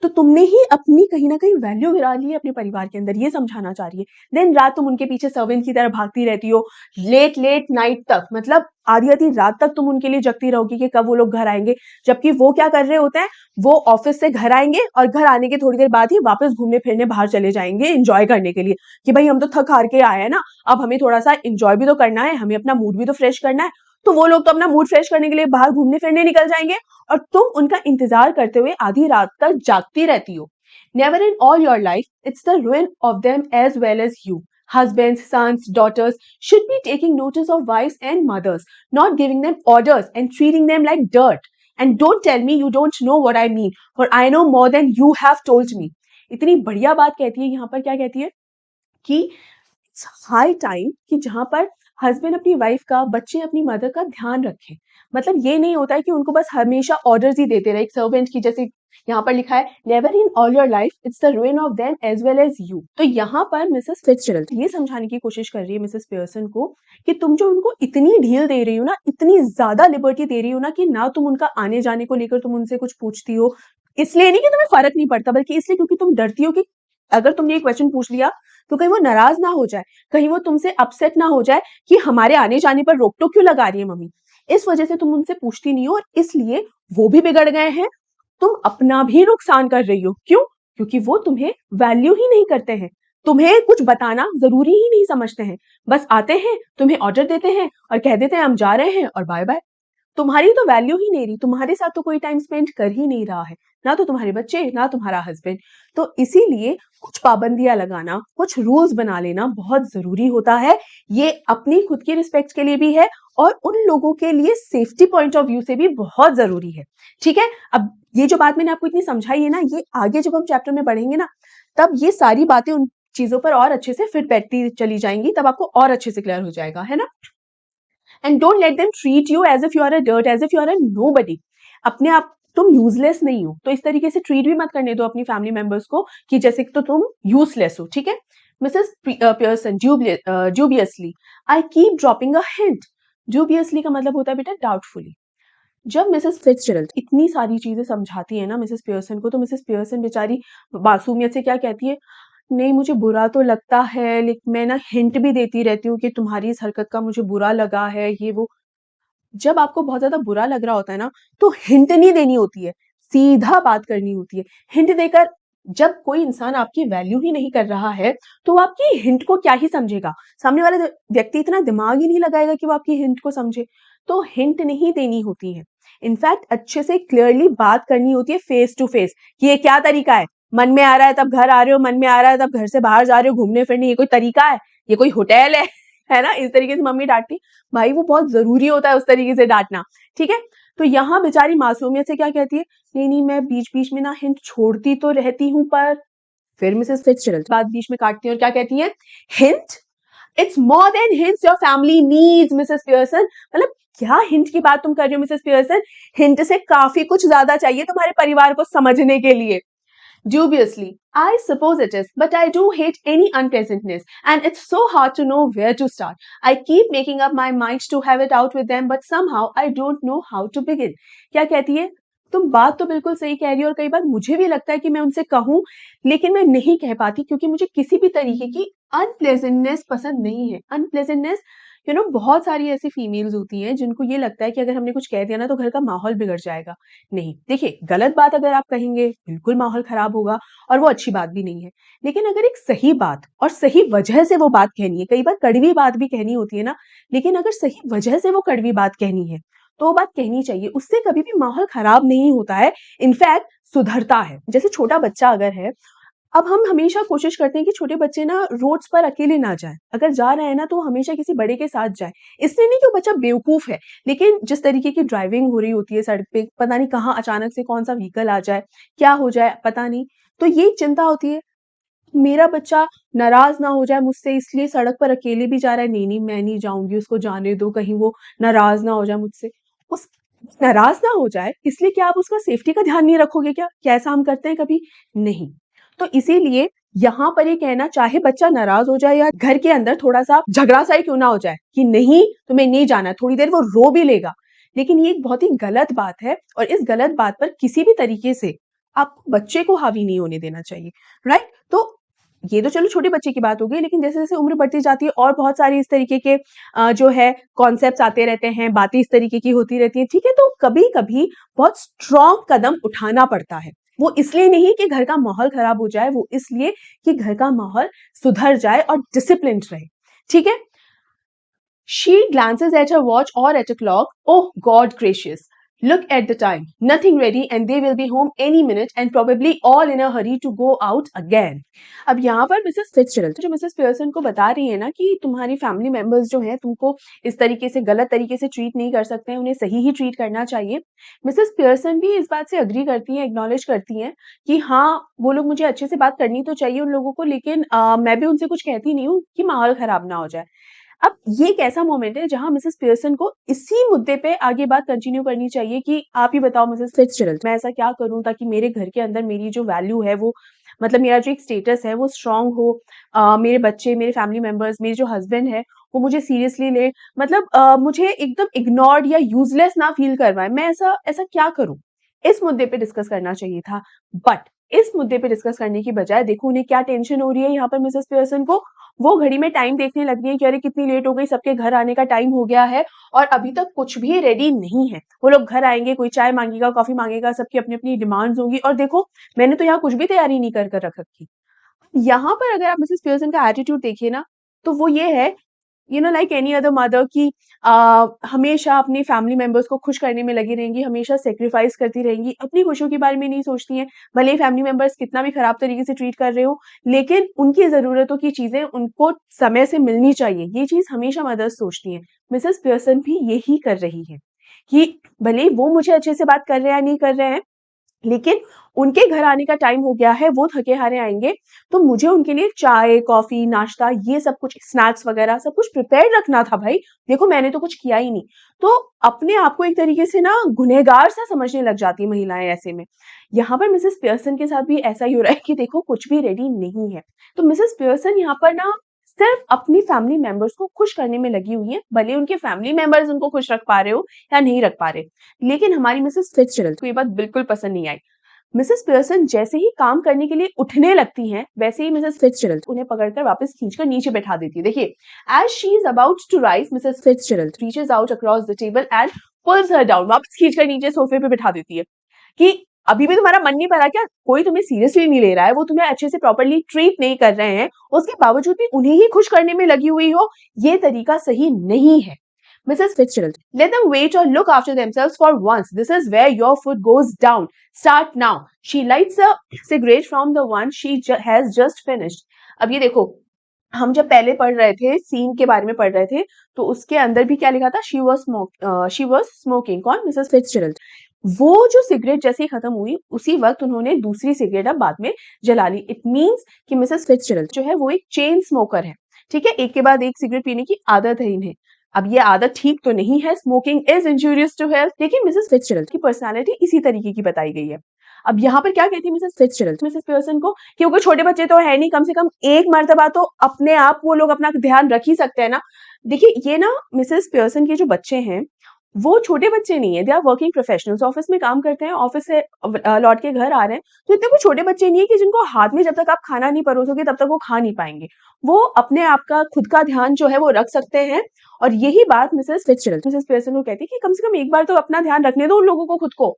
तो तुमने ही अपनी कहीं ना कहीं वैल्यू गिरा ली है अपने परिवार के अंदर, ये समझाना चाह रही है। दिन रात तुम उनके पीछे सर्वेंट की तरह भागती रहती हो, लेट लेट नाइट तक, मतलब आधी आधी रात तक तुम उनके लिए जगती रहोगी कि कब वो लोग घर आएंगे, जबकि वो क्या कर रहे होते हैं, वो ऑफिस से घर आएंगे और घर आने के थोड़ी देर बाद ही वापस घूमने फिरने बाहर चले जाएंगे एंजॉय करने के लिए, कि भाई हम तो थक हार के आए हैं ना, अब हमें थोड़ा सा एंजॉय भी तो करना है, हमें अपना मूड भी तो फ्रेश करना है। तो वो लोग तो अपना मूड फ्रेश करने के लिए बाहर घूमने फिरने निकल जाएंगे, और तुम उनका इंतजार करते हुए आधी रात तक जागती रहती हो। Never in all your life, it's the ruin of them as well as you. Husbands, sons, daughters should be taking notice of wives and mothers, not giving them orders and treating them like dirt. And don't tell me you don't know what I mean, for I know more than you have told me. इतनी बढ़िया बात कहती है यहाँ पर, क्या कहती है कि इट्स हाई टाइम कि जहां पर हस्बैंड अपनी वाइफ का, बच्चे अपनी मदर का ध्यान रखें। मतलब ये नहीं होता है कि उनको बस हमेशा ऑर्डर्स ही देते रहे, एक सर्वेंट की, जैसे यहाँ पर लिखा है, never in all your life it's the ruin of them as well as you. तो यहाँ पर मिसेस फिट्जजेराल्ड ये समझाने की कोशिश कर रही है मिसेस पियर्सन को कि तुम जो उनको इतनी ढील दे रही हो ना, इतनी ज्यादा लिबर्टी दे रही हो ना, कि ना तुम उनका आने जाने को लेकर तुम उनसे कुछ पूछती हो, इसलिए नहीं कि तुम्हें फर्क नहीं पड़ता, बल्कि इसलिए क्योंकि तुम डरती हो कि अगर तुमने ये क्वेश्चन पूछ लिया तो कहीं वो नाराज ना हो जाए, कहीं वो तुमसे अपसेट ना हो जाए कि हमारे आने जाने पर रोक टोक क्यों लगा रही है मम्मी। इस वजह से तुम उनसे पूछती नहीं हो, और इसलिए वो भी बिगड़ गए हैं, तुम अपना भी नुकसान कर रही हो। क्यों? क्योंकि वो तुम्हें वैल्यू ही नहीं करते हैं, तुम्हें कुछ बताना जरूरी ही नहीं समझते हैं, बस आते हैं, तुम्हें ऑर्डर देते हैं और कह देते हैं हम जा रहे हैं और बाय बाय। तुम्हारी तो वैल्यू ही नहीं रही, तुम्हारे साथ तो कोई टाइम स्पेंड कर ही नहीं रहा है, ना तो तुम्हारे बच्चे ना तुम्हारा हस्बैंड। तो इसीलिए कुछ पाबंदियां लगाना, कुछ रूल्स बना लेना बहुत जरूरी होता है। ये अपनी खुद की रिस्पेक्ट के लिए भी है और उन लोगों के लिए सेफ्टी पॉइंट ऑफ व्यू से भी बहुत जरूरी है। ठीक है, अब ये जो बात मैंने आपको इतनी समझाई है ना, ये आगे जब हम चैप्टर में पढ़ेंगे ना, तब ये सारी बातें उन चीजों पर और अच्छे से फिट बैठती चली जाएंगी, तब आपको और अच्छे से क्लियर हो जाएगा, है ना। And don't let them treat you as if you are a dirt, as if you are a nobody. अपने आप तुम यूजलेस नहीं हो, तो इस तरीके से ट्रीट भी मत करने दो अपनी फैमिली मेंबर्स को कि जैसे तो तुम यूजलेस हो। ठीक है, Mrs Pearson dubiously I keep dropping a hint. Dubiously का मतलब होता है बेटा डाउटफुली। जब मिसेस फिट्जजेराल्ड इतनी सारी चीजें समझाती है ना मिसेस पियर्सन को, तो मिसेस पियर्सन बेचारी मासूमियत से क्या कहती है, नहीं मुझे बुरा तो लगता है, लेकिन मैं ना हिंट भी देती रहती हूँ कि तुम्हारी इस हरकत का मुझे बुरा लगा है, ये वो। जब आपको बहुत ज्यादा बुरा लग रहा होता है ना, तो हिंट नहीं देनी होती है, सीधा बात करनी होती है। हिंट देकर जब कोई इंसान आपकी वैल्यू ही नहीं कर रहा है, तो वो आपकी हिंट को क्या ही समझेगा। सामने वाला व्यक्ति इतना दिमाग ही नहीं लगाएगा कि वो आपकी हिंट को समझे। तो हिंट नहीं देनी होती है, इनफैक्ट अच्छे से क्लियरली बात करनी होती है फेस टू फेस कि ये क्या तरीका है, मन में आ रहा है तब घर आ रहे हो, मन में आ रहा है तब घर से बाहर जा रहे हो घूमने फिरने, ये कोई तरीका ये कोई होटल है ना। इस तरीके से मम्मी डांटती, भाई वो बहुत जरूरी होता है उस तरीके से डांटना। ठीक है, तो यहाँ बेचारी मासूमियत से क्या कहती है, नहीं नहीं मैं बीच बीच में ना हिंट छोड़ती तो रहती हूँ पर। फिर मिसेस फिट्जजेराल्ड बात बीच में काटती है और क्या कहती है, hint, it's more than hints your family needs Mrs Pearson. मतलब क्या हिंट की बात तुम कर रही हो मिसेस पियर्सन, हिंट से काफी कुछ ज्यादा चाहिए तुम्हारे परिवार को समझने के लिए। Dubiously, I suppose it is, but I do hate any unpleasantness, and it's so hard to know where to start. I keep making up my mind to have it out with them, but somehow I don't know how to begin. क्या कहती है, तुम बात तो बिल्कुल सही कह रही हो और कई बार मुझे भी लगता है कि मैं उनसे कहूं, लेकिन मैं नहीं कह पाती क्योंकि मुझे किसी भी तरीके की अनप्लेजेंटनेस पसंद नहीं है। अनप्लेजेंटनेस, बहुत सारी ऐसी फीमेल्स होती हैं जिनको ये लगता है कि अगर हमने कुछ कह दिया ना तो घर का माहौल बिगड़ जाएगा। नहीं, देखिए गलत बात अगर आप कहेंगे बिल्कुल माहौल खराब होगा और वो अच्छी बात भी नहीं है। लेकिन अगर एक सही बात और सही वजह से वो बात कहनी है, कई बार कड़वी बात भी कहनी होती है ना, लेकिन अगर सही वजह से वो कड़वी बात कहनी है तो वो बात कहनी चाहिए, उससे कभी भी माहौल खराब नहीं होता है, इनफैक्ट सुधरता है। जैसे छोटा बच्चा अगर है, अब हम हमेशा कोशिश करते हैं कि छोटे बच्चे ना रोड्स पर अकेले ना जाएं, अगर जा रहे हैं ना तो हमेशा किसी बड़े के साथ जाए। इसलिए नहीं कि वो बच्चा बेवकूफ है, लेकिन जिस तरीके की ड्राइविंग हो रही होती है सड़क पे, पता नहीं कहाँ अचानक से कौन सा व्हीकल आ जाए, क्या हो जाए पता नहीं, तो ये चिंता होती है मेरा बच्चा नाराज ना हो जाए मुझसे, इसलिए सड़क पर अकेले भी जा रहा है, नहीं नहीं मैं नहीं जाऊंगी, उसको जाने दो, कहीं वो नाराज ना हो जाए मुझसे। उस नाराज ना हो जाए इसलिए क्या आप उसका सेफ्टी का ध्यान नहीं रखोगे क्या? क्या ऐसा हम करते हैं कभी? नहीं। तो इसीलिए यहाँ पर ये कहना, चाहे बच्चा नाराज हो जाए या घर के अंदर थोड़ा सा झगड़ा सा ही क्यों ना हो जाए कि नहीं तुम्हें नहीं जाना, थोड़ी देर वो रो भी लेगा, लेकिन ये एक बहुत ही गलत बात है और इस गलत बात पर किसी भी तरीके से आपको बच्चे को हावी नहीं होने देना चाहिए। राइट, तो ये तो चलो छोटे बच्चे की बात हो गई, लेकिन जैसे जैसे उम्र बढ़ती जाती है और बहुत सारी इस तरीके के जो है कॉन्सेप्ट्स आते रहते हैं, बातें इस तरीके की होती रहती हैं। ठीक है, तो कभी कभी बहुत स्ट्रॉन्ग कदम उठाना पड़ता है। वो इसलिए नहीं कि घर का माहौल खराब हो जाए, वो इसलिए कि घर का माहौल सुधर जाए और डिसिप्लिन रहे। ठीक है, she glances at her watch or at a clock. Oh, God gracious. Look at the time. Nothing ready and they will be home any minute and probably all in a hurry to go out again. अब यहाँ पर मिसेस फिट्जजेराल्ड जो मिसेस पियर्सन को बता रही है ना कि तुम्हारी फैमिली मेंबर्स जो हैं तुमको इस तरीके से गलत तरीके से ट्रीट नहीं कर सकते हैं, उन्हें सही ही ट्रीट करना चाहिए। मिसेस पियर्सन भी इस बात से अग्री करती हैं, एक्नॉलेज करती हैं कि हाँ वो लोग मुझे अच्छे से बात करनी तो चाहिए उन लोगों को, लेकिन मैं भी उनसे कुछ कहती नहीं हूँ कि माहौल खराब ना हो जाए। अब ये एक ऐसा मोमेंट है जहां मिसेस पियर्सन को इसी मुद्दे पे आगे बात कंटिन्यू करनी चाहिए कि आप ही बताओ मिसेस फिट्जजेराल्ड, मैं ऐसा क्या करूं ताकि मेरे घर के अंदर मेरी जो वैल्यू है वो, मतलब मेरा जो एक स्टेटस है वो स्ट्रांग हो, मेरे बच्चे, मेरे फैमिली मेंबर्स, मेरे जो हस्बैंड है वो मुझे सीरियसली ले, मतलब मुझे एकदम इग्नोर्ड या यूजलेस ना फील करवाए, मैं ऐसा ऐसा क्या करूं? इस मुद्दे पे डिस्कस करना चाहिए था। बट इस मुद्दे पे डिस्कस करने की बजाय देखो उन्हें क्या टेंशन हो रही है यहाँ पर मिसेस पियर्सन को, वो घड़ी में टाइम देखने लग गई है कि अरे कितनी लेट हो गई, सबके घर आने का टाइम हो गया है और अभी तक कुछ भी रेडी नहीं है। वो लोग घर आएंगे, कोई चाय मांगेगा, कॉफी मांगेगा, सबकी अपनी अपनी डिमांड्स होंगी और देखो मैंने तो यहाँ कुछ भी तैयारी नहीं कर कर रख रखी। यहाँ पर अगर आप मिसेस पियर्सन का एटीट्यूड देखिए ना, तो वो ये है लाइक एनी अदर मदर की हमेशा अपनी फैमिली मेंबर्स को खुश करने में लगी रहेंगी, हमेशा सेक्रीफाइस करती रहेंगी, अपनी खुशियों के बारे में नहीं सोचती हैं। भले ही फैमिली मेंबर्स कितना भी खराब तरीके से ट्रीट कर रहे हो, लेकिन उनकी ज़रूरतों की चीज़ें उनको समय से मिलनी चाहिए, ये चीज़ हमेशा मदर्स सोचती हैं। मिसेस पियर्सन भी यही कर रही हैं कि भले ही वो मुझे अच्छे से बात कर रहे हैं या नहीं कर रहे हैं, लेकिन उनके घर आने का टाइम हो गया है, वो थके-हारे आएँगे, तो मुझे उनके लिए चाय, कॉफ़ी, नाश्ता ये सब कुछ स्नैक्स वग़ैरह सब कुछ प्रिपेयर्ड रखना था भाई। देखो मैंने तो कुछ किया ही नहीं। तो अपने आप को एक तरीके से ना गुनहगार-सा समझने लग जाती हैं महिलाएँ ऐसे में। यहाँ पर मिसेस पियर्सन के साथ भी ऐसा ही हो रहा है कि देखो कुछ भी रेडी नहीं है। तो मिसेस पियर्सन यहाँ पर ना सिर्फ़ अपनी फैमिली मेंबर्स को खुश करने में लगी हुई हैं, भले उनके फैमिली मेंबर्स उनको खुश रख पा रहे हो या नहीं रख पा रहे। लेकिन हमारी मिसेस फिट्जजेराल्ड को ये बात बिल्कुल पसंद नहीं आई। मिसेस पियर्सन जैसे ही काम करने के लिए उठने लगती हैं, वैसे ही मिसेस फिट्जजेराल्ड उन्हें पकड़कर वापस खींचकर नीचे बैठा देती है। देखिए, as she is about to rise, Mrs Fitzgerald reaches out across the table and pulls her down, वापस खींचकर नीचे सोफे पे बैठा देती है कि अभी भी तुम्हारा मन नहीं भरा क्या? कोई तुम्हें सीरियसली नहीं ले रहा है, वो तुम्हें अच्छे से प्रॉपर्ली ट्रीट नहीं कर रहे हैं, उसके बावजूद भी उन्हें ही खुश करने में लगी हुई हो, ये तरीका सही नहीं है। Mrs. Fitzgerald, let them wait or look after themselves for once. This is where your foot goes down. Start now. She lights a cigarette from the one she has just finished. अब ये देखो, हम जब पहले पढ़ रहे थे, सीन के बारे में पढ़ रहे थे, तो उसके अंदर भी क्या लिखा था? She was smoking. कौन? मिसेस फिट्जजेराल्ड। वो जो सिगरेट जैसे ही खत्म हुई, उसी वक्त उन्होंने दूसरी सिगरेट अब बाद में जला ली। इट मीन्स कि मिसेस फिट्जजेराल्ड जो है वो एक चेन स्मोकर है। ठीक है, एक के बाद एक सिगरेट पीने की आदत है इन्हें। अब ये आदत ठीक तो नहीं है, smoking is injurious to health, लेकिन मिसेस फिट्जजेराल्ड की पर्सनालिटी इसी तरीके की बताई गई है। अब यहाँ पर क्या कहती है मिसेस फिट्जजेराल्ड मिसेस पियर्सन को कि वो कोई छोटे बच्चे तो है नहीं, कम से कम एक मर्तबा तो अपने आप वो लोग अपना ध्यान रख ही सकते हैं ना। देखिए ये ना मिसेस पियर्सन के जो बच्चे हैं वो छोटे बच्चे नहीं है, they are working professionals, office में काम करते हैं, ऑफिस से लौट के घर आ रहे हैं, तो इतने कोई छोटे बच्चे नहीं है कि जिनको हाथ में जब तक आप खाना नहीं परोसोगे तब तक वो खा नहीं पाएंगे। वो अपने आप का खुद का ध्यान जो है वो रख सकते हैं। और यही बात मिसेस फिट्जजेराल्ड मिसेस पियर्सन को कहती है कि कम से कम एक बार तो अपना ध्यान रखने दो उन लोगों को खुद को।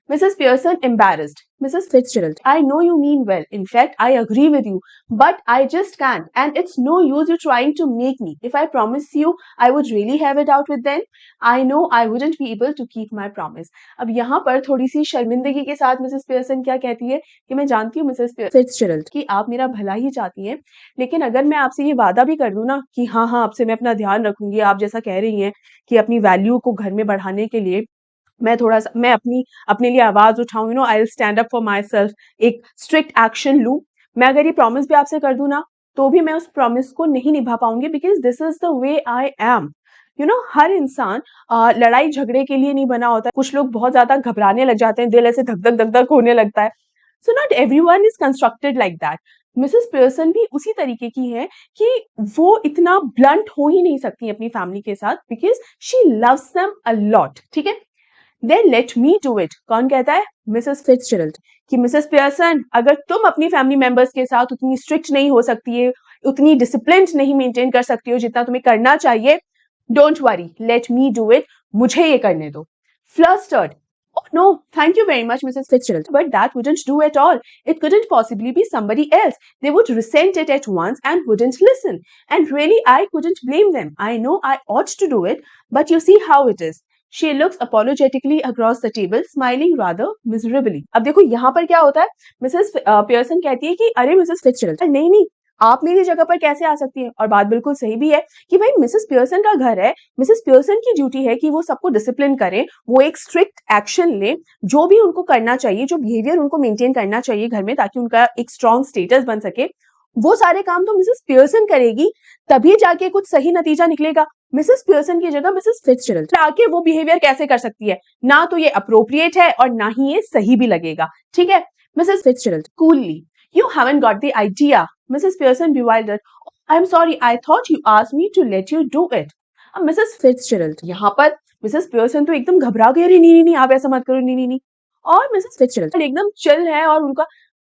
Mrs. Pearson embarrassed. Mrs. Fitzgerald, I know you mean well. In fact, I agree with you. But I just can't. And it's no use you trying to make me. If I promise you, I would really have it out with them. I know I wouldn't be able to keep my promise. अब यहाँ पर थोड़ी सी शर्मिंदगी के साथ मिसेस पियर्सन क्या कहती है कि मैं जानती हूँ मिसेस फिट्जजेराल्ड कि आप मेरा भला ही चाहती हैं, लेकिन अगर मैं आपसे ये वादा भी कर दूं ना कि हाँ हाँ आपसे मैं अपना ध्यान रखूंगी, आप जैसा कह रही हैं कि अपनी वैल्यू को घर में बढ़ाने के लिए मैं थोड़ा-सा मैं अपने लिए आवाज़ उठाऊँ, I will stand up for myself, एक स्ट्रिक्ट एक्शन लूँ। मैं अगर ये प्रॉमिस भी आपसे कर दूँ ना, तो भी मैं उस प्रॉमिस को नहीं निभा पाऊँगी because this is the way I am. हर इंसान लड़ाई झगड़े के लिए नहीं बना होता है। कुछ लोग बहुत ज़्यादा घबराने लग जाते हैं, दिल ऐसे धक-धक, धक-धक होने लगता है। So not everyone is constructed like that. Mrs Pearson भी उसी तरीके की है कि वो इतना ब्लंट हो ही नहीं सकती अपनी फैमिली के साथ because she loves them a lot, ठीक है? Then let me do it. कौन कहता है? मिसेस फिट्जजेराल्ड कि मिसेस पियर्सन अगर तुम अपनी फैमिली मेंबर्स के साथ उतनी स्ट्रिक्ट नहीं हो सकती है, उतनी डिसिप्लिन नहीं मेंटेन कर सकती हो जितना तुम्हें करना चाहिए, don't worry, late me do it, मुझे ये करने दो। Flustered, oh no, thank you very much Mrs. Fitzgerald, but that wouldn't do at all. It couldn't possibly be somebody else. They would resent it at once and wouldn't listen. And really I couldn't blame them. I know I ought to do it, but you see how it is. She looks apologetically across the table, smiling rather miserably. अब देखो यहाँ पर क्या होता है, मिसेस पियर्सन कहती है कि अरे मिसेस फिट्जजेराल्ड नहीं नहीं, आप मेरी जगह पर कैसे आ सकती हैं? और बात बिल्कुल सही भी है कि भाई मिसेस पियर्सन का घर है, मिसेस पियर्सन की ड्यूटी है कि वो सबको डिसिप्लिन करें, वो एक स्ट्रिक्ट एक्शन लें, जो भी उनको करना चाहिए, जो बिहेवियर उनको मेंटेन करना चाहिए घर में ताकि उनका एक स्ट्रॉन्ग स्टेटस बन सके, वो सारे काम तो मिसेस पियर्सन करेगी, तभी जाके कुछ सही नतीजा निकलेगा। मिसेस पियर्सन की जगह मिसेस फिट्जजेराल्ड आके वो बिहेवियर कैसे कर सकती है? ना तो ये अप्रोप्रिएट है और ना ही ये सही भी लगेगा, ठीक है? Mrs Fitzgerald coolly, you haven't got the idea. Mrs. Pearson bewildered. Oh, I'm sorry, I thought you asked me to let you do it. अब मिसेस फिट्जजेराल्ड यहाँ पर मिसेस पियर्सन तो एकदम घबरा गई, अरे नहीं नहीं नहीं आप ऐसा मत करो, नहीं नहीं नहीं। और मिसेस फिट्जजेराल्ड एकदम चिल है और उनका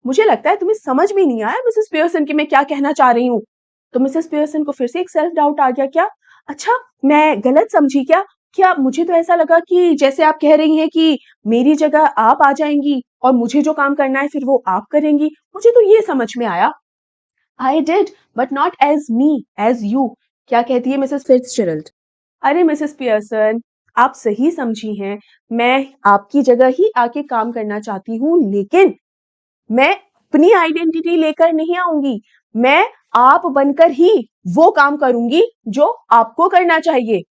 मुझे लगता है तुम्हें समझ में नहीं आया मिसेस पियर्सन कि मैं क्या कहना चाह रही हूँ। तो मिसेस पियर्सन को फिर से एक सेल्फ डाउट आ गया, क्या अच्छा मैं गलत समझी क्या? क्या मुझे तो ऐसा लगा कि जैसे आप कह रही हैं कि मेरी जगह आप आ जाएंगी और मुझे जो काम करना है फिर वो आप करेंगी, मुझे तो ये समझ में आया। I did, but not as me, as you. क्या कहती है मिसेस फिट्जजेराल्ड? अरे मिसेस पियर्सन, आप सही समझी हैं, मैं आपकी जगह ही आके काम करना चाहती हूँ, लेकिन मैं अपनी आइडेंटिटी लेकर नहीं आऊंगी। मैं आप बनकर ही वो काम करूंगी जो आपको करना चाहिए।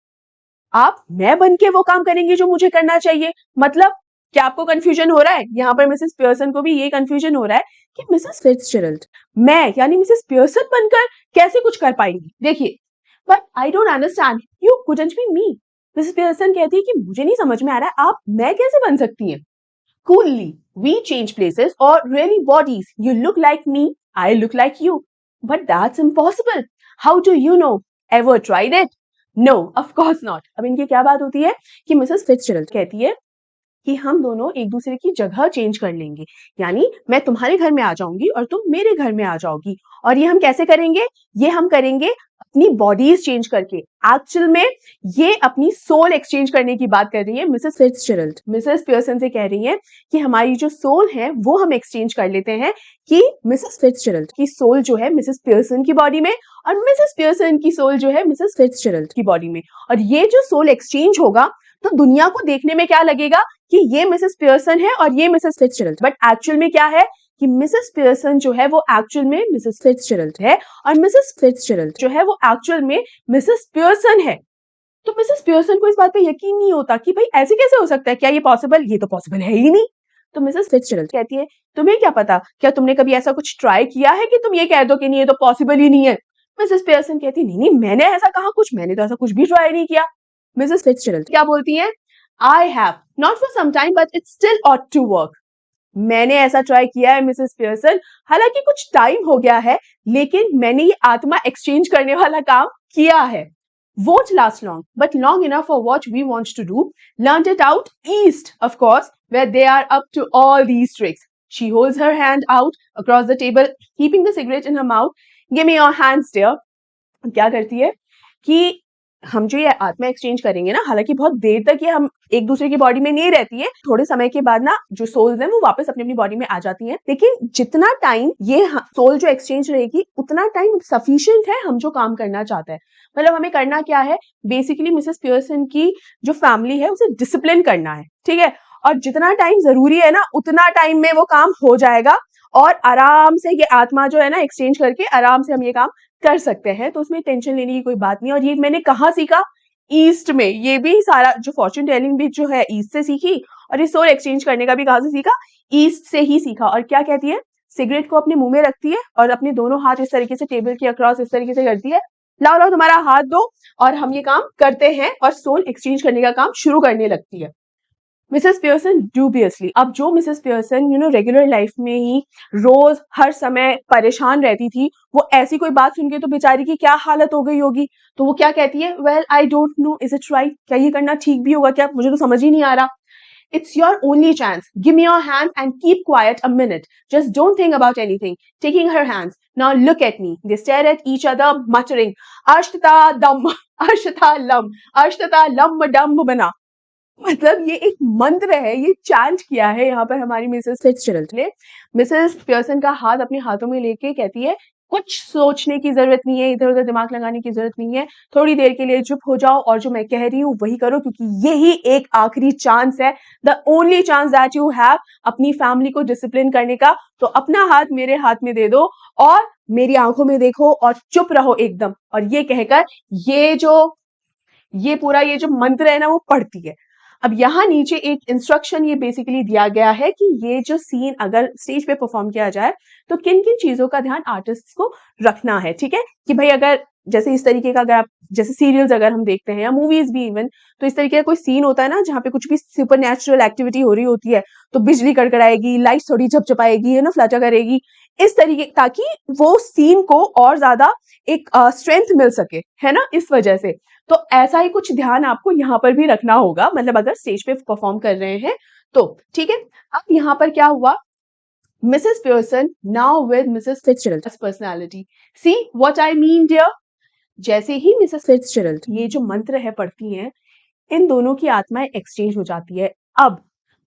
आप मैं बन के वो काम करेंगे जो मुझे करना चाहिए। मतलब क्या आपको कंफ्यूजन हो रहा है? यहाँ पर मिसेस पियर्सन को भी ये कंफ्यूजन हो रहा है कि मिसेस फिट्जजेराल्ड मैं यानी मिसेस पियर्सन बनकर कैसे कुछ कर पाएंगी। देखिए, but I don't understand, you couldn't B me. Mrs Pearson कहती है कि मुझे नहीं समझ में आ रहा है, आप मैं कैसे बन सकती हैं? Coolly, we change places or really bodies. You look like me, I look like you. But that's impossible. How do you know? Ever tried it? No, of course not. अब इनकी क्या बात होती है कि मिसेस फिट्जजेराल्ड कहती है कि हम दोनों एक दूसरे की जगह चेंज कर लेंगे। यानी मैं तुम्हारे घर में आ जाऊंगी और तुम मेरे घर में आ जाओगी। और ये हम कैसे करेंगे? ये हम करेंगे अपनी बॉडीज चेंज करके। एक्चुअल में ये अपनी सोल एक्सचेंज करने की बात कर रही है मिसेस फिट्जजेराल्ड। मिसेस पियर्सन से कह रही है कि हमारी जो सोल है वो हम एक्सचेंज कर लेते हैं, कि मिसेस फिट्जजेराल्ड की सोल जो है मिसेस पियर्सन की बॉडी में और मिसेस पियर्सन की सोल जो है मिसेस फिट्जजेराल्ड की बॉडी में। और ये जो सोल एक्सचेंज होगा तो दुनिया को देखने में क्या लगेगा कि ये मिसेस पियर्सन है और ये मिसेस फिट्जजेराल्ड। बट एक्चुअल में क्या है कि मिसेस पियर्सन जो है वो एक्चुअल में मिसेस फिट्जजेराल्ड है और मिसेस फिट्जजेराल्ड जो है वो एक्चुअल में मिसेस पियर्सन है। तो मिसेस पियर्सन को इस बात पे यकीन नहीं होता कि भाई ऐसे कैसे हो सकता है, क्या ये पॉसिबल? ये तो पॉसिबल है ही नहीं। तो मिसेस फिट्जजेराल्ड कहती है, तुम्हें क्या पता, क्या तुमने कभी ऐसा कुछ ट्राई किया है कि तुम ये कह दो कि नहीं ये तो पॉसिबल ही नहीं है? मिसेस पियर्सन कहती है, नहीं नहीं, मैंने ऐसा कहा कुछ, मैंने तो ऐसा कुछ भी ट्राई नहीं किया। मिसेस फिट्जजेराल्ड क्या बोलती है? I have not for some time but it still ought to work. मैंने ऐसा ट्राई किया है मिसेस पियर्सन, हालांकि कुछ टाइम हो गया है, लेकिन मैंने ये आत्मा एक्सचेंज करने वाला काम किया है। Won't last long, but long enough for what we want to do. Learned it out east, of course, where they are up to all these tricks. She holds her hand out across the table, keeping the cigarette in her mouth. Give me your hands, dear. क्या करती है कि हम जो ये आत्मा एक्सचेंज करेंगे ना, हालांकि बहुत देर तक ये हम एक दूसरे की बॉडी में नहीं रहती है, थोड़े समय के बाद ना जो सोल्स हैं वो वापस अपनी अपनी बॉडी में आ जाती हैं। लेकिन जितना टाइम ये सोल जो एक्सचेंज रहेगी उतना टाइम सफिशिएंट है हम जो काम करना चाहते हैं। मतलब हमें करना क्या है, बेसिकली मिसेस पियर्सन की जो फैमिली है उसे डिसिप्लिन करना है, ठीक है? और जितना टाइम जरूरी है ना उतना टाइम में वो काम हो जाएगा और आराम से ये आत्मा जो है ना एक्सचेंज करके आराम से हम ये काम कर सकते हैं। तो उसमें टेंशन लेने की कोई बात नहीं। और ये मैंने कहाँ सीखा? ईस्ट में। ये भी सारा जो फॉर्च्यून टेलिंग भी जो है ईस्ट से सीखी, और ये सोल एक्सचेंज करने का भी कहाँ से सीखा? ईस्ट से ही सीखा। और क्या कहती है? सिगरेट को अपने मुंह में रखती है और अपने दोनों हाथ इस तरीके से टेबल के अक्रॉस इस तरीके से करती है, लाओ लाओ तुम्हारा हाथ दो, और हम ये काम करते हैं और सोल एक्सचेंज करने का काम शुरू करने लगती है। मिसेस पियर्सन डूबियसली, अब जो मिसेस पियर्सन रेगुलर लाइफ में ही रोज हर समय परेशान रहती थी, वो ऐसी कोई बात सुन के तो बेचारी की क्या हालत हो गई होगी। तो वो क्या कहती है? Well I don't know, is it right? क्या ये करना ठीक भी होगा क्या? मुझे तो समझ ही नहीं आ रहा। It's your only chance. Give me your hand and keep quiet a minute. Just don't think about anything. Taking her hands. Now look at me. They stare at each other, muttering, Ashtata dam, Ashtata lam, Ashtata lam dam bana. मतलब ये एक मंत्र है, ये चैंट किया है यहाँ पर हमारी मिसेस फिट्जजेराल्ड ने। मिसेस पियर्सन का हाथ अपने हाथों में लेके कहती है, कुछ सोचने की जरूरत नहीं है, इधर उधर दिमाग लगाने की जरूरत नहीं है, थोड़ी देर के लिए चुप हो जाओ और जो मैं कह रही हूँ वही करो, क्योंकि यही एक आखिरी चांस है, the only chance that you have अपनी फैमिली को डिसिप्लिन करने का। तो अपना हाथ मेरे हाथ में दे दो और मेरी आंखों में देखो और चुप रहो एकदम। और ये कहकर ये पूरा ये जो मंत्र है ना वो पढ़ती है। अब यहाँ नीचे एक इंस्ट्रक्शन ये बेसिकली दिया गया है कि ये जो सीन अगर स्टेज पे परफॉर्म किया जाए तो किन किन चीजों का ध्यान आर्टिस्ट को रखना है, ठीक है? कि भाई अगर जैसे इस तरीके का, अगर आप जैसे सीरियल्स अगर हम देखते हैं या मूवीज भी इवन, तो इस तरीके का कोई सीन होता है ना जहाँ पे कुछ भी सुपर नेचुरल एक्टिविटी हो रही होती है, तो बिजली कड़कड़ाएगी, लाइट थोड़ी झपझपाएगी, है ना, फ्लटर करेगी, इस तरीके, ताकि वो सीन को और ज्यादा एक स्ट्रेंथ मिल सके, है ना, इस वजह से। तो ऐसा ही कुछ ध्यान आपको यहाँ पर भी रखना होगा, मतलब अगर स्टेज पे परफॉर्म कर रहे हैं तो, ठीक है? अब यहाँ पर क्या हुआ? Mrs. Pearson now with Mrs. Fitzgerald's personality. See what I mean, dear? जैसे ही मिसेस फिट्जजेराल्ड ये जो मंत्र है पढ़ती हैं, इन दोनों की आत्माएं एक्सचेंज हो जाती है। अब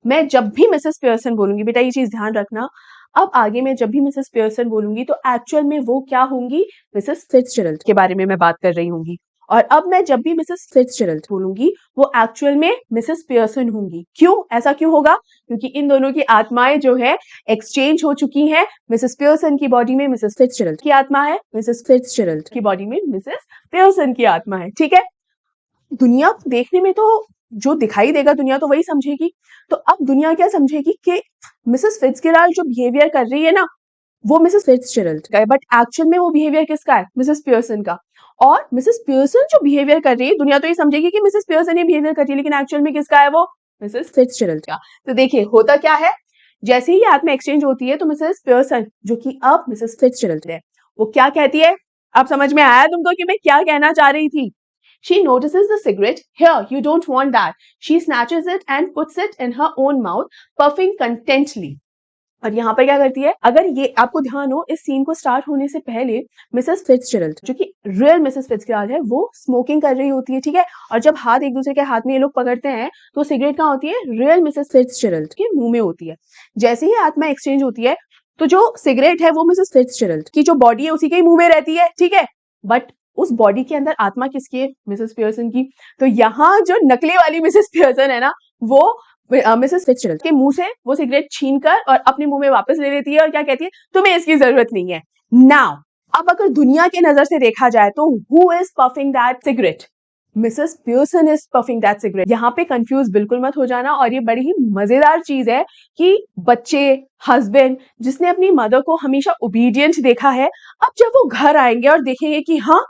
मैं जब भी मिसेस पियर्सन बोलूंगी, बेटा ये चीज ध्यान रखना, अब आगे मैं जब भी मिसेस पियर्सन बोलूंगी तो एक्चुअल में वो क्या होंगी, मिसेस फिट्जजेराल्ड के बारे में मैं बात कर रही होंगी। और अब मैं जब भी मिसेस फिट्जजेराल्ड बोलूंगी वो एक्चुअल में मिसेस पियर्सन होंगी। क्यों, ऐसा क्यों होगा? क्योंकि इन दोनों की आत्माएं जो है एक्सचेंज हो चुकी हैं। मिसेस पियर्सन की बॉडी में मिसेस फिट्जजेराल्ड की आत्मा है, मिसेस फिट्जजेराल्ड की बॉडी में मिसेस पियर्सन की आत्मा है। ठीक है, दुनिया को देखने में तो जो दिखाई देगा दुनिया तो वही समझेगी। तो अब दुनिया क्या समझेगी कि मिसेस फिट्जजेराल्ड जो बिहेवियर कर रही है ना वो मिसेस फिट्जजेराल्ड का है, बट एक्चुअल में वो बिहेवियर किसका है, मिसेस पियर्सन का। और मिसेस पियर्सन जो बिहेवियर कर रही है दुनिया तो ये समझेगी कि मिसेस पियर्सन ये बिहेवियर कर रही है, लेकिन एक्चुअल में किसका है वो, मिसेस फिट्जजेराल्ड का। तो देखिए होता क्या है, जैसे ही आत्मा एक्सचेंज होती है तो मिसेस पियर्सन जो कि अब मिसेस फिट्जजेराल्ड है वो क्या कहती है, अब समझ में आया तुमको कि मैं क्या कहना चाह रही थी? She notices the cigarette. Here, you don't want that. She snatches it and puts it in her own mouth, puffing contentedly. और यहाँ पर क्या करती है, अगर ये आपको ध्यान हो इस सीन को स्टार्ट होने से पहले मिसेस फिट्जजेराल्ड जो कि रियल मिसेस फिट्जजेराल्ड है वो स्मोकिंग कर रही होती है। ठीक है, और जब हाथ एक दूसरे के हाथ में ये लोग पकड़ते हैं तो सिगरेट कहाँ होती है, रियल मिसेस फिट्जजेराल्ड के मुंह में होती है। जैसे ही आत्मा एक्सचेंज होती है तो जो सिगरेट है वो मिसेस फिट्जजेराल्ड की जो बॉडी है उसी के ही मुंह में रहती है। ठीक है, बट उस बॉडी के अंदर आत्मा किसकी है, मिसेस पियर्सन की। तो यहाँ जो नकली वाली मिसेस पियर्सन है ना वो मिसेस फिट्जजेराल्ड के मुंह से वो सिगरेट छीनकर और अपने मुंह में वापस ले लेती है और क्या कहती है, तुम्हें इसकी जरूरत नहीं है। नाउ अब अगर दुनिया के नजर से देखा जाए तो who is puffing that cigarette, Mrs Pearson is puffing that cigarette. यहाँ पे कंफ्यूज बिल्कुल मत हो जाना। और ये बड़ी ही मजेदार चीज है कि बच्चे, हस्बैंड जिसने अपनी मदर को हमेशा ओबीडियंट देखा है, अब जब वो घर आएंगे और देखेंगे कि हाँ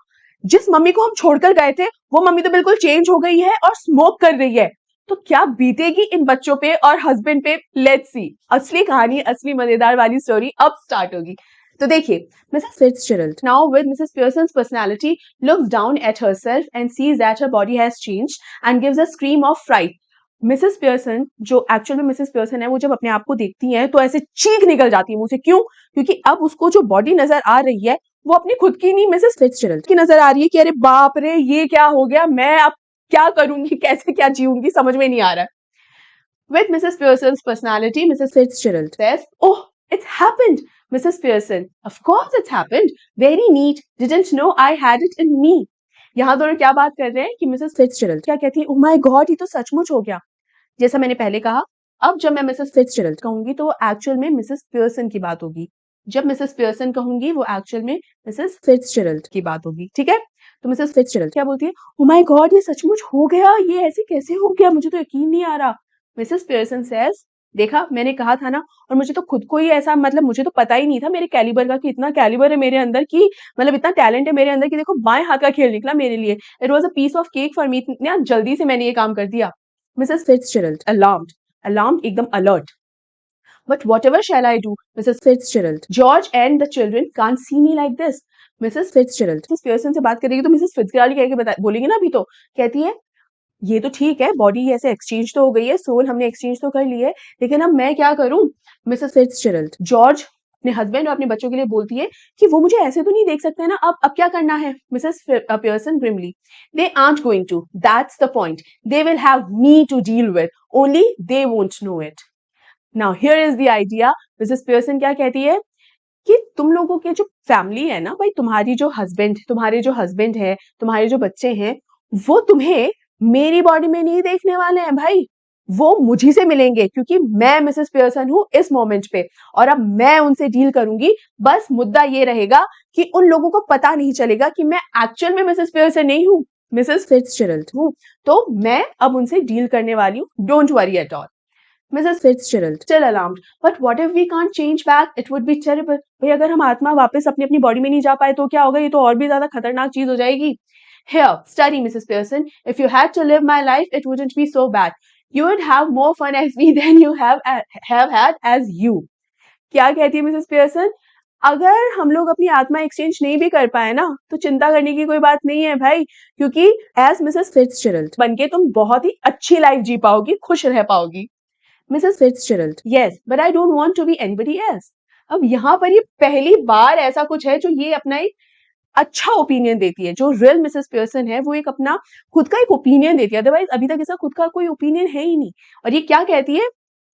जिस मम्मी को हम छोड़कर गए थे वो मम्मी तो बिल्कुल चेंज हो गई है और स्मोक कर रही है, तो क्या बीतेगी इन बच्चों पे और हस्बैंड पे। लेट्स सी, असली कहानी, असली मजेदार वाली स्टोरी अब स्टार्ट होगी। तो देखिए, Mrs Fitzgerald now with Mrs Pearson's personality looks down at herself and sees that her body has changed and gives a scream of fright. Mrs Pearson जो एक्चुअल में मिसेस पियर्सन है वो जब अपने आप को देखती हैं तो ऐसे चीख निकल जाती है मुंह से। क्यों? क्योंकि अब उसको जो बॉडी नजर आ रही है वो अपनी खुद की नहीं, मिसेस फिट्जजेराल्ड की नजर आ रही है कि अरे बाप रे ये क्या हो गया, मैं अब क्या करूंगी, कैसे क्या जीऊंगी, समझ में नहीं आ रहा है। With Mrs. Pearson's personality, Mrs. Fitzgerald says, "Oh, it's happened, Mrs. Pearson. Of course it's happened. Very neat. Didn't know I had it in me." यहाँ दोनों क्या बात कर रहे हैं कि मिसेस फिट्जजेराल्ड क्या कहती है, "Oh my God, ये तो सचमुच हो गया।" जैसा मैंने पहले कहा, अब जब मैं मिसेस फिट्जजेराल्ड कहूंगी तो वो एक्चुअल में मिसेस पियर्सन की बात होगी। जब मिसेस पियर्सन कहूंगी वो एक्चुअल में मिसेस फिट्जजेराल्ड की बात होगी। ठीक है, तो मिसेस फिट्जजेराल्ड क्या बोलती है, "Oh my God, ये सचमुच हो गया, ये ऐसे कैसे हो गया, मुझे तो यकीन नहीं आ रहा।" मिसेस पियर्सन सेज, देखा मैंने कहा था ना, और मुझे तो खुद को ही ऐसा, मतलब मुझे तो पता ही नहीं था मेरे कैलिबर का कि इतना कैलिबर है मेरे अंदर की, मतलब इतना टैलेंट है मेरे अंदर कि देखो बाएं हाथ का खेल निकला मेरे लिए। It was a piece of cake for me, इतना जल्दी से मैंने ये काम कर दिया। मिसेस फिट्जजेराल्ड अलार्म्ड, अलार्म्ड एकदम alert. But whatever shall I do, Mrs. Fitzgerald? George and the children can't see me like this. Mrs. Fitzgerald, Mrs Pearson से बात करेगी तो मिसेस फिट्जजेराल्ड कह के बोलेगी ना, अभी तो कहती है ये तो ठीक है, बॉडी ऐसे एक्सचेंज तो हो गई है, सोल हमने एक्सचेंज तो कर ली है, लेकिन अब मैं क्या करूं। मिसेस फिट्जजेराल्ड जॉर्ज अपने हस्बैंड और अपने बच्चों के लिए बोलती है कि वो मुझे ऐसे तो नहीं देख सकते ना, अब क्या करना है। Mrs Pearson grimly, they aren't going to, that's the point, they will have me to deal with, only they won't know it. Now here is the idea. Mrs Pearson क्या कहती है कि तुम लोगों के जो फैमिली है ना भाई, तुम्हारे जो हस्बैंड है, तुम्हारे जो बच्चे हैं, वो तुम्हें मेरी बॉडी में नहीं देखने वाले हैं भाई, वो मुझी से मिलेंगे, क्योंकि मैं मिसेस पियर्सन हूं इस मोमेंट पे और अब मैं उनसे डील करूंगी। बस मुद्दा ये रहेगा कि उन लोगों को पता नहीं चलेगा कि मैं एक्चुअल में मिसेस पियर्सन नहीं हूं, मिसेस फिट्जजेराल्ड हूं, तो मैं अब उनसे डील करने वाली हूं, don't worry at all. Mrs. Fitzgerald, still alarmed. But what if we can't change back? It would be terrible. भाई अगर हम आत्मा वापस अपनी बॉडी में नहीं जा पाए तो क्या होगा, ये तो और भी ज्यादा खतरनाक चीज हो जाएगी। Here, study, Mrs. Pearson. If you had to live my life, it wouldn't be so bad. You would have more fun as me than you have had as you. क्या कहती है मिसेस पियर्सन, अगर हम लोग अपनी आत्मा एक्सचेंज नहीं भी कर पाए ना तो चिंता करने की कोई बात नहीं है भाई, क्योंकि एज मिसेस फिट्जजेराल्ड बनके तुम बहुत ही अच्छी लाइफ जी पाओगी, खुश रह पाओगी। Mrs Fitzgerald, yes but I don't want to be anybody else. अब यहाँ पर ये पहली बार ऐसा कुछ है जो ये अपना एक अच्छा ओपिनियन देती है। जो रियल मिसेस पियर्सन है वो एक अपना खुद का एक ओपिनियन देती है, अदरवाइज अभी तक इसका खुद का कोई ओपिनियन है ही नहीं। और ये क्या कहती है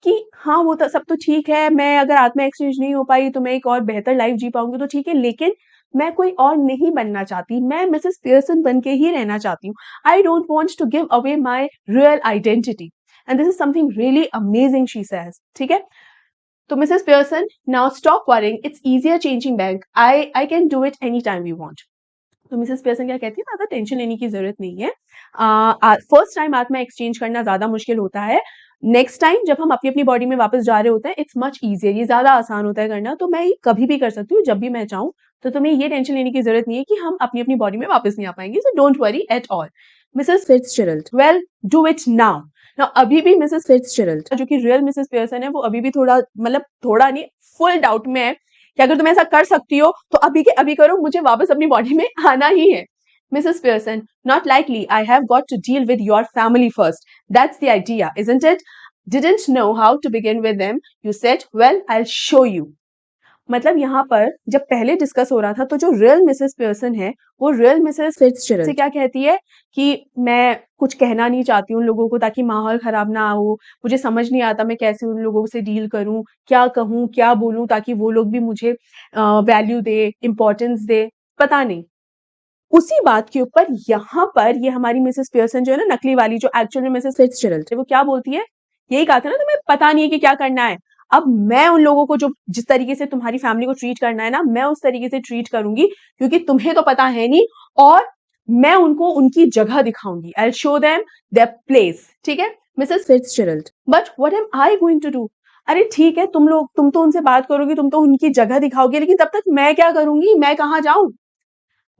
कि हाँ, वो तो सब तो ठीक है, मैं अगर आत्मा एक्सचेंज नहीं हो पाई तो मैं एक और बेहतर लाइफ जी पाऊँगी तो ठीक है, लेकिन मैं कोई और नहीं बनना चाहती, मैं मिसेस पियर्सन बन के ही रहना चाहती हूँ। I don't want to give away my real identity and this is something really amazing she says, ठीक है? तो Mrs Pearson, now stop worrying, it's easier changing bank, I can do it any time you want. तो मिसेस पियर्सन क्या कहती है, ज्यादा टेंशन लेने की जरूरत नहीं है। फर्स्ट टाइम आत्मा एक्सचेंज करना ज्यादा मुश्किल होता है, नेक्स्ट टाइम जब हम अपनी अपनी बॉडी में वापस जा रहे होते हैं इट्स मच इजियर, ये ज्यादा आसान होता है करना, तो मैं ये कभी भी कर सकती हूँ जब भी मैं चाहूँ। तो तुम्हें ये टेंशन लेने की जरूरत नहीं है कि हम अपनी अपनी बॉडी में वापस नहीं आ पाएंगे, so don't worry at all. Mrs Fitzgerald, well do it now. Now अभी भी मिसेस फिट्जजेराल्ड जो कि रियल मिसेस पियर्सन है, वो अभी भी थोड़ा, मतलब थोड़ा नहीं, फुल डाउट में है कि अगर तुम ऐसा कर सकती हो तो अभी के अभी करो, मुझे वापस अपनी बॉडी में आना ही है। Mrs. Pearson, not likely. I have got to deal with your family first. That's the idea, isn't it? Didn't know how to begin with them. You said, well, I'll show you. मतलब यहाँ पर जब पहले डिस्कस हो रहा था तो जो रियल मिसेस पियर्सन है वो रियल मिसेस फिट्जजेराल्ड से क्या कहती है कि मैं कुछ कहना नहीं चाहती हूँ लोगों को ताकि माहौल खराब ना हो, मुझे समझ नहीं आता मैं कैसे उन लोगों से डील करूँ, क्या कहूँ क्या बोलूँ ताकि वो लोग भी मुझे वैल्यू दे, इम्पोर्टेंस दे, पता नहीं। उसी बात के ऊपर यहाँ पर ये हमारी मिसेस पियर्सन जो है ना, नकली वाली, जो एक्चुअल में मिसेस फिट्जजेराल्ड है, वो क्या बोलती है, यही कहा था ना तुम्हें पता नहीं है कि क्या करना है, अब मैं उन लोगों को जो जिस तरीके से तुम्हारी फैमिली को ट्रीट करना है ना, मैं उस तरीके से ट्रीट करूंगी क्योंकि तुम्हें तो पता है नहीं, और मैं उनको उनकी जगह दिखाऊंगी। I show them their place, ठीक है Mrs Fitzgerald, but what am I going to do? अरे ठीक है, तुम तो उनसे बात करोगी, तुम तो उनकी जगह दिखाओगे, लेकिन तब तक मैं क्या करूंगी, मैं कहाँ जाऊं?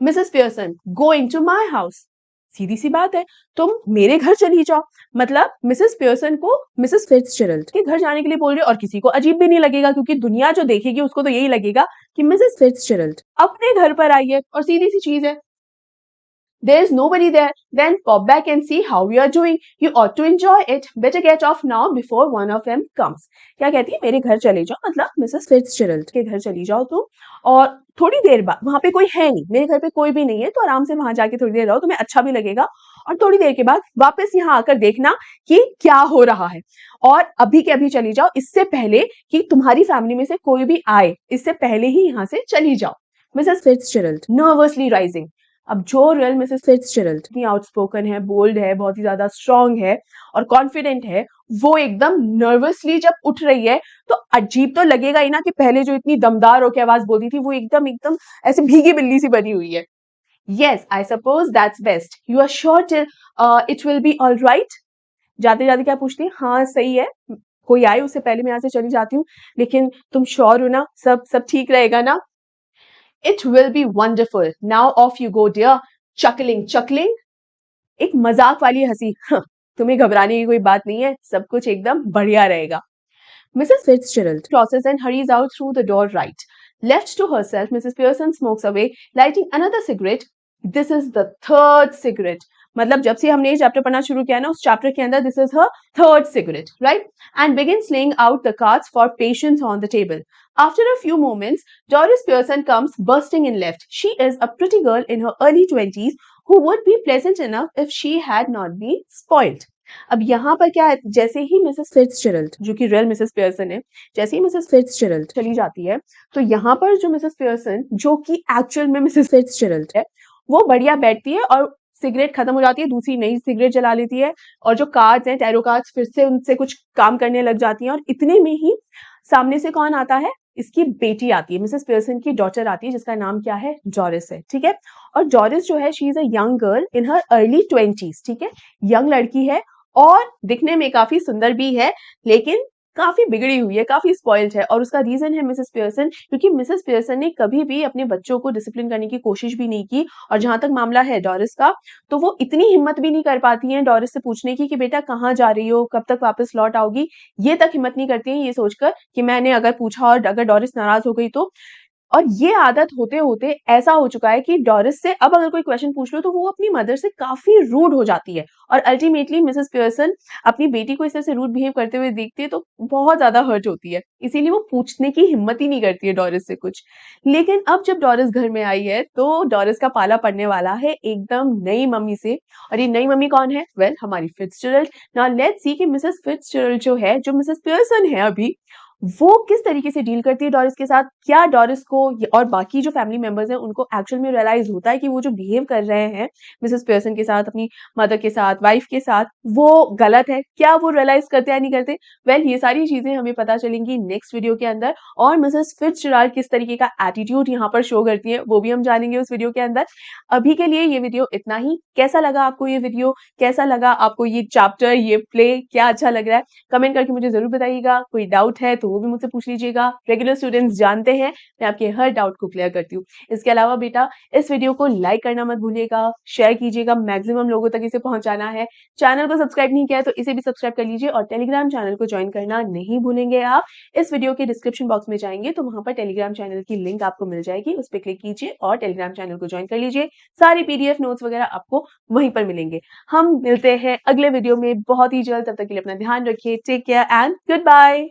Mrs Pearson, go into my house. सीधी सी बात है, तुम मेरे घर चली जाओ। मतलब मिसेस पियर्सन को मिसेस फिट्जजेराल्ड के घर जाने के लिए बोल रही है, और किसी को अजीब भी नहीं लगेगा क्योंकि दुनिया जो देखेगी उसको तो यही लगेगा कि मिसेस फिट्जजेराल्ड अपने घर पर आई है, और सीधी सी चीज है, there is nobody there, then pop back and see how we are doing. You ought to enjoy it. Better get off now before one of them comes. क्या कहती है, मेरे घर चले जाओ, मतलब मिसेस फिट्जजेराल्ड के घर चली जाओ तुम, और थोड़ी देर बाद, वहां पे कोई है नहीं, मेरे घर पे कोई भी नहीं है, तो आराम से वहां जाके थोड़ी देर रहो, तुम्हें अच्छा भी लगेगा, और थोड़ी देर के बाद वापस यहाँ आकर देखना कि क्या हो रहा है, और अभी के अभी चली जाओ, इससे पहले कि तुम्हारी फैमिली में से कोई भी आए, इससे पहले ही यहाँ से चली जाओ। Mrs Fitzgerald nervously rising. अब जो रियल मिसेस फिट्जजेराल्ड इतनी आउटस्पोकन है, बोल्ड है, बहुत ही ज्यादा स्ट्रांग है और कॉन्फिडेंट है, वो एकदम नर्वसली जब उठ रही है तो अजीब तो लगेगा ही ना कि पहले जो इतनी दमदार होकर आवाज बोलती थी वो एकदम एकदम ऐसे भीगी बिल्ली सी बनी हुई है। Yes, I suppose that's best. You are sure till it will be all right? जाते जाते क्या पूछती है, हाँ सही है, कोई आए उससे पहले मैं यहाँ से चली जाती हूँ, लेकिन तुम श्योर हो ना, सब सब ठीक रहेगा ना? It will be wonderful. Now off you go, dear. Chuckling, chuckling. एक मजाक वाली हंसी। तुम्हें घबराने की कोई बात नहीं है, सब कुछ एकदम बढ़िया रहेगा। Mrs. Fitzgerald crosses and hurries out through the door right. Left to herself, Mrs. Pearson smokes away, lighting another cigarette. This is the third cigarette. मतलब जब से हमने ये चैप्टर पढ़ना शुरू किया ना, उस चैप्टर के अंदर this is her third cigarette, right? And begins laying out the cards for patience on the table. After a few moments, Doris Pearson comes bursting in left. She is a pretty girl in her early 20s who would be pleasant enough if she had not been spoiled. अब यहाँ पर क्या है, जैसे ही मिसेस फिट्जजेराल्ड जो कि रियल मिसेस पियर्सन है, जैसे ही मिसेस फिट्जजेराल्ड चली जाती है, तो यहाँ पर जो मिसेस पियर्सन जो कि एक्चुअल में मिसेस फिट्जजेराल्ड है, वो बढ़िया बैठती है और सिगरेट खत्म हो जाती है, दूसरी नई सिगरेट जला लेती है, और जो कार्ड्स हैं, टैरो कार्ड्स, फिर से उनसे कुछ काम करने लग जाती हैं, और इतने में ही सामने से कौन आता है, इसकी बेटी आती है, मिसेस पियर्सन की डॉटर आती है, जिसका नाम क्या है, डॉरिस है, ठीक है। और डॉरिस जो है, she is a young girl in her early 20s, ठीक है, यंग लड़की है और दिखने में काफी सुंदर भी है, लेकिन काफी बिगड़ी हुई है, काफी स्पॉइल्ड है, और उसका रीजन है मिसेस पियर्सन, क्योंकि मिसेस पियर्सन ने कभी भी अपने बच्चों को डिसिप्लिन करने की कोशिश भी नहीं की। और जहां तक मामला है डॉरिस का, तो वो इतनी हिम्मत भी नहीं कर पाती हैं डॉरिस से पूछने की कि बेटा कहाँ जा रही हो, कब तक वापस लौट आओगी, ये तक हिम्मत नहीं करती हैं, ये सोचकर कि मैंने अगर पूछा और अगर डॉरिस नाराज हो गई तो और ये आदत होते-होते ऐसा हो चुका है कि डोरिस से अब अगर कोई क्वेश्चन पूछ लो तो वो अपनी मदर से काफ़ी रूड हो जाती है और अल्टीमेटली मिसेस पियर्सन अपनी बेटी को इस तरह से रूड बिहेव करते हुए देखती है तो बहुत ज़्यादा हर्ट होती है। इसीलिए वो पूछने की हिम्मत ही नहीं करती है डोरिस से कुछ। लेकिन अब जब डोरिस घर में आई है तो डोरिस का पाला पड़ने वाला है एकदम नई मम्मी से और ये नई मम्मी कौन है? वेल हमारी फिट्जजेराल्ड। नाउ लेट्स सी कि मिसेस फिट्जजेराल्ड जो है, जो मिसेस पियर्सन है अभी, वो किस तरीके से डील करती है डोरिस के साथ? क्या डोरिस को और बाकी जो फैमिली मेंबर्स हैं उनको एक्चुअल में रियलाइज़ होता है कि वो जो बिहेव कर रहे हैं मिसेस पियर्सन के साथ, अपनी मदर के साथ, वाइफ के साथ, वो गलत है? क्या वो रियलाइज़ करते हैं या नहीं करते? वेल ये सारी चीज़ें हमें पता चलेंगी नेक्स्ट वीडियो के अंदर और मिसेस फिट्जजेराल्ड किस तरीके का एटीट्यूड यहाँ पर शो करती है, वो भी हम जानेंगे उस वीडियो के अंदर। अभी के लिए ये वीडियो इतना ही। कैसा लगा आपको ये वीडियो? कैसा लगा आपको ये चैप्टर, ये प्ले? क्या अच्छा लग रहा है? कमेंट करके मुझे ज़रूर बताइएगा। कोई डाउट है तो वो भी मुझसे पूछ लीजिएगा। रेगुलर स्टूडेंट्स जानते हैं मैं आपके हर डाउट को क्लियर करती हूँ। इसके अलावा बेटा इस वीडियो को लाइक करना मत भूलिएगा, शेयर कीजिएगा, मैक्सिमम लोगों तक इसे पहुंचाना है। चैनल को सब्सक्राइब नहीं किया है तो इसे भी सब्सक्राइब कर लीजिए और टेलीग्राम चैनल को ज्वाइन करना नहीं भूलेंगे आप। इस वीडियो के डिस्क्रिप्शन बॉक्स में जाएंगे तो वहां पर टेलीग्राम चैनल की लिंक आपको मिल जाएगी, उस पर क्लिक कीजिए और टेलीग्राम चैनल को ज्वाइन कर लीजिए। सारी पीडीएफ नोट्स वगैरह आपको वहीं पर मिलेंगे। हम मिलते हैं अगले वीडियो में बहुत ही जल्द। तब तक के लिए अपना ध्यान रखिए। Take care and good bye.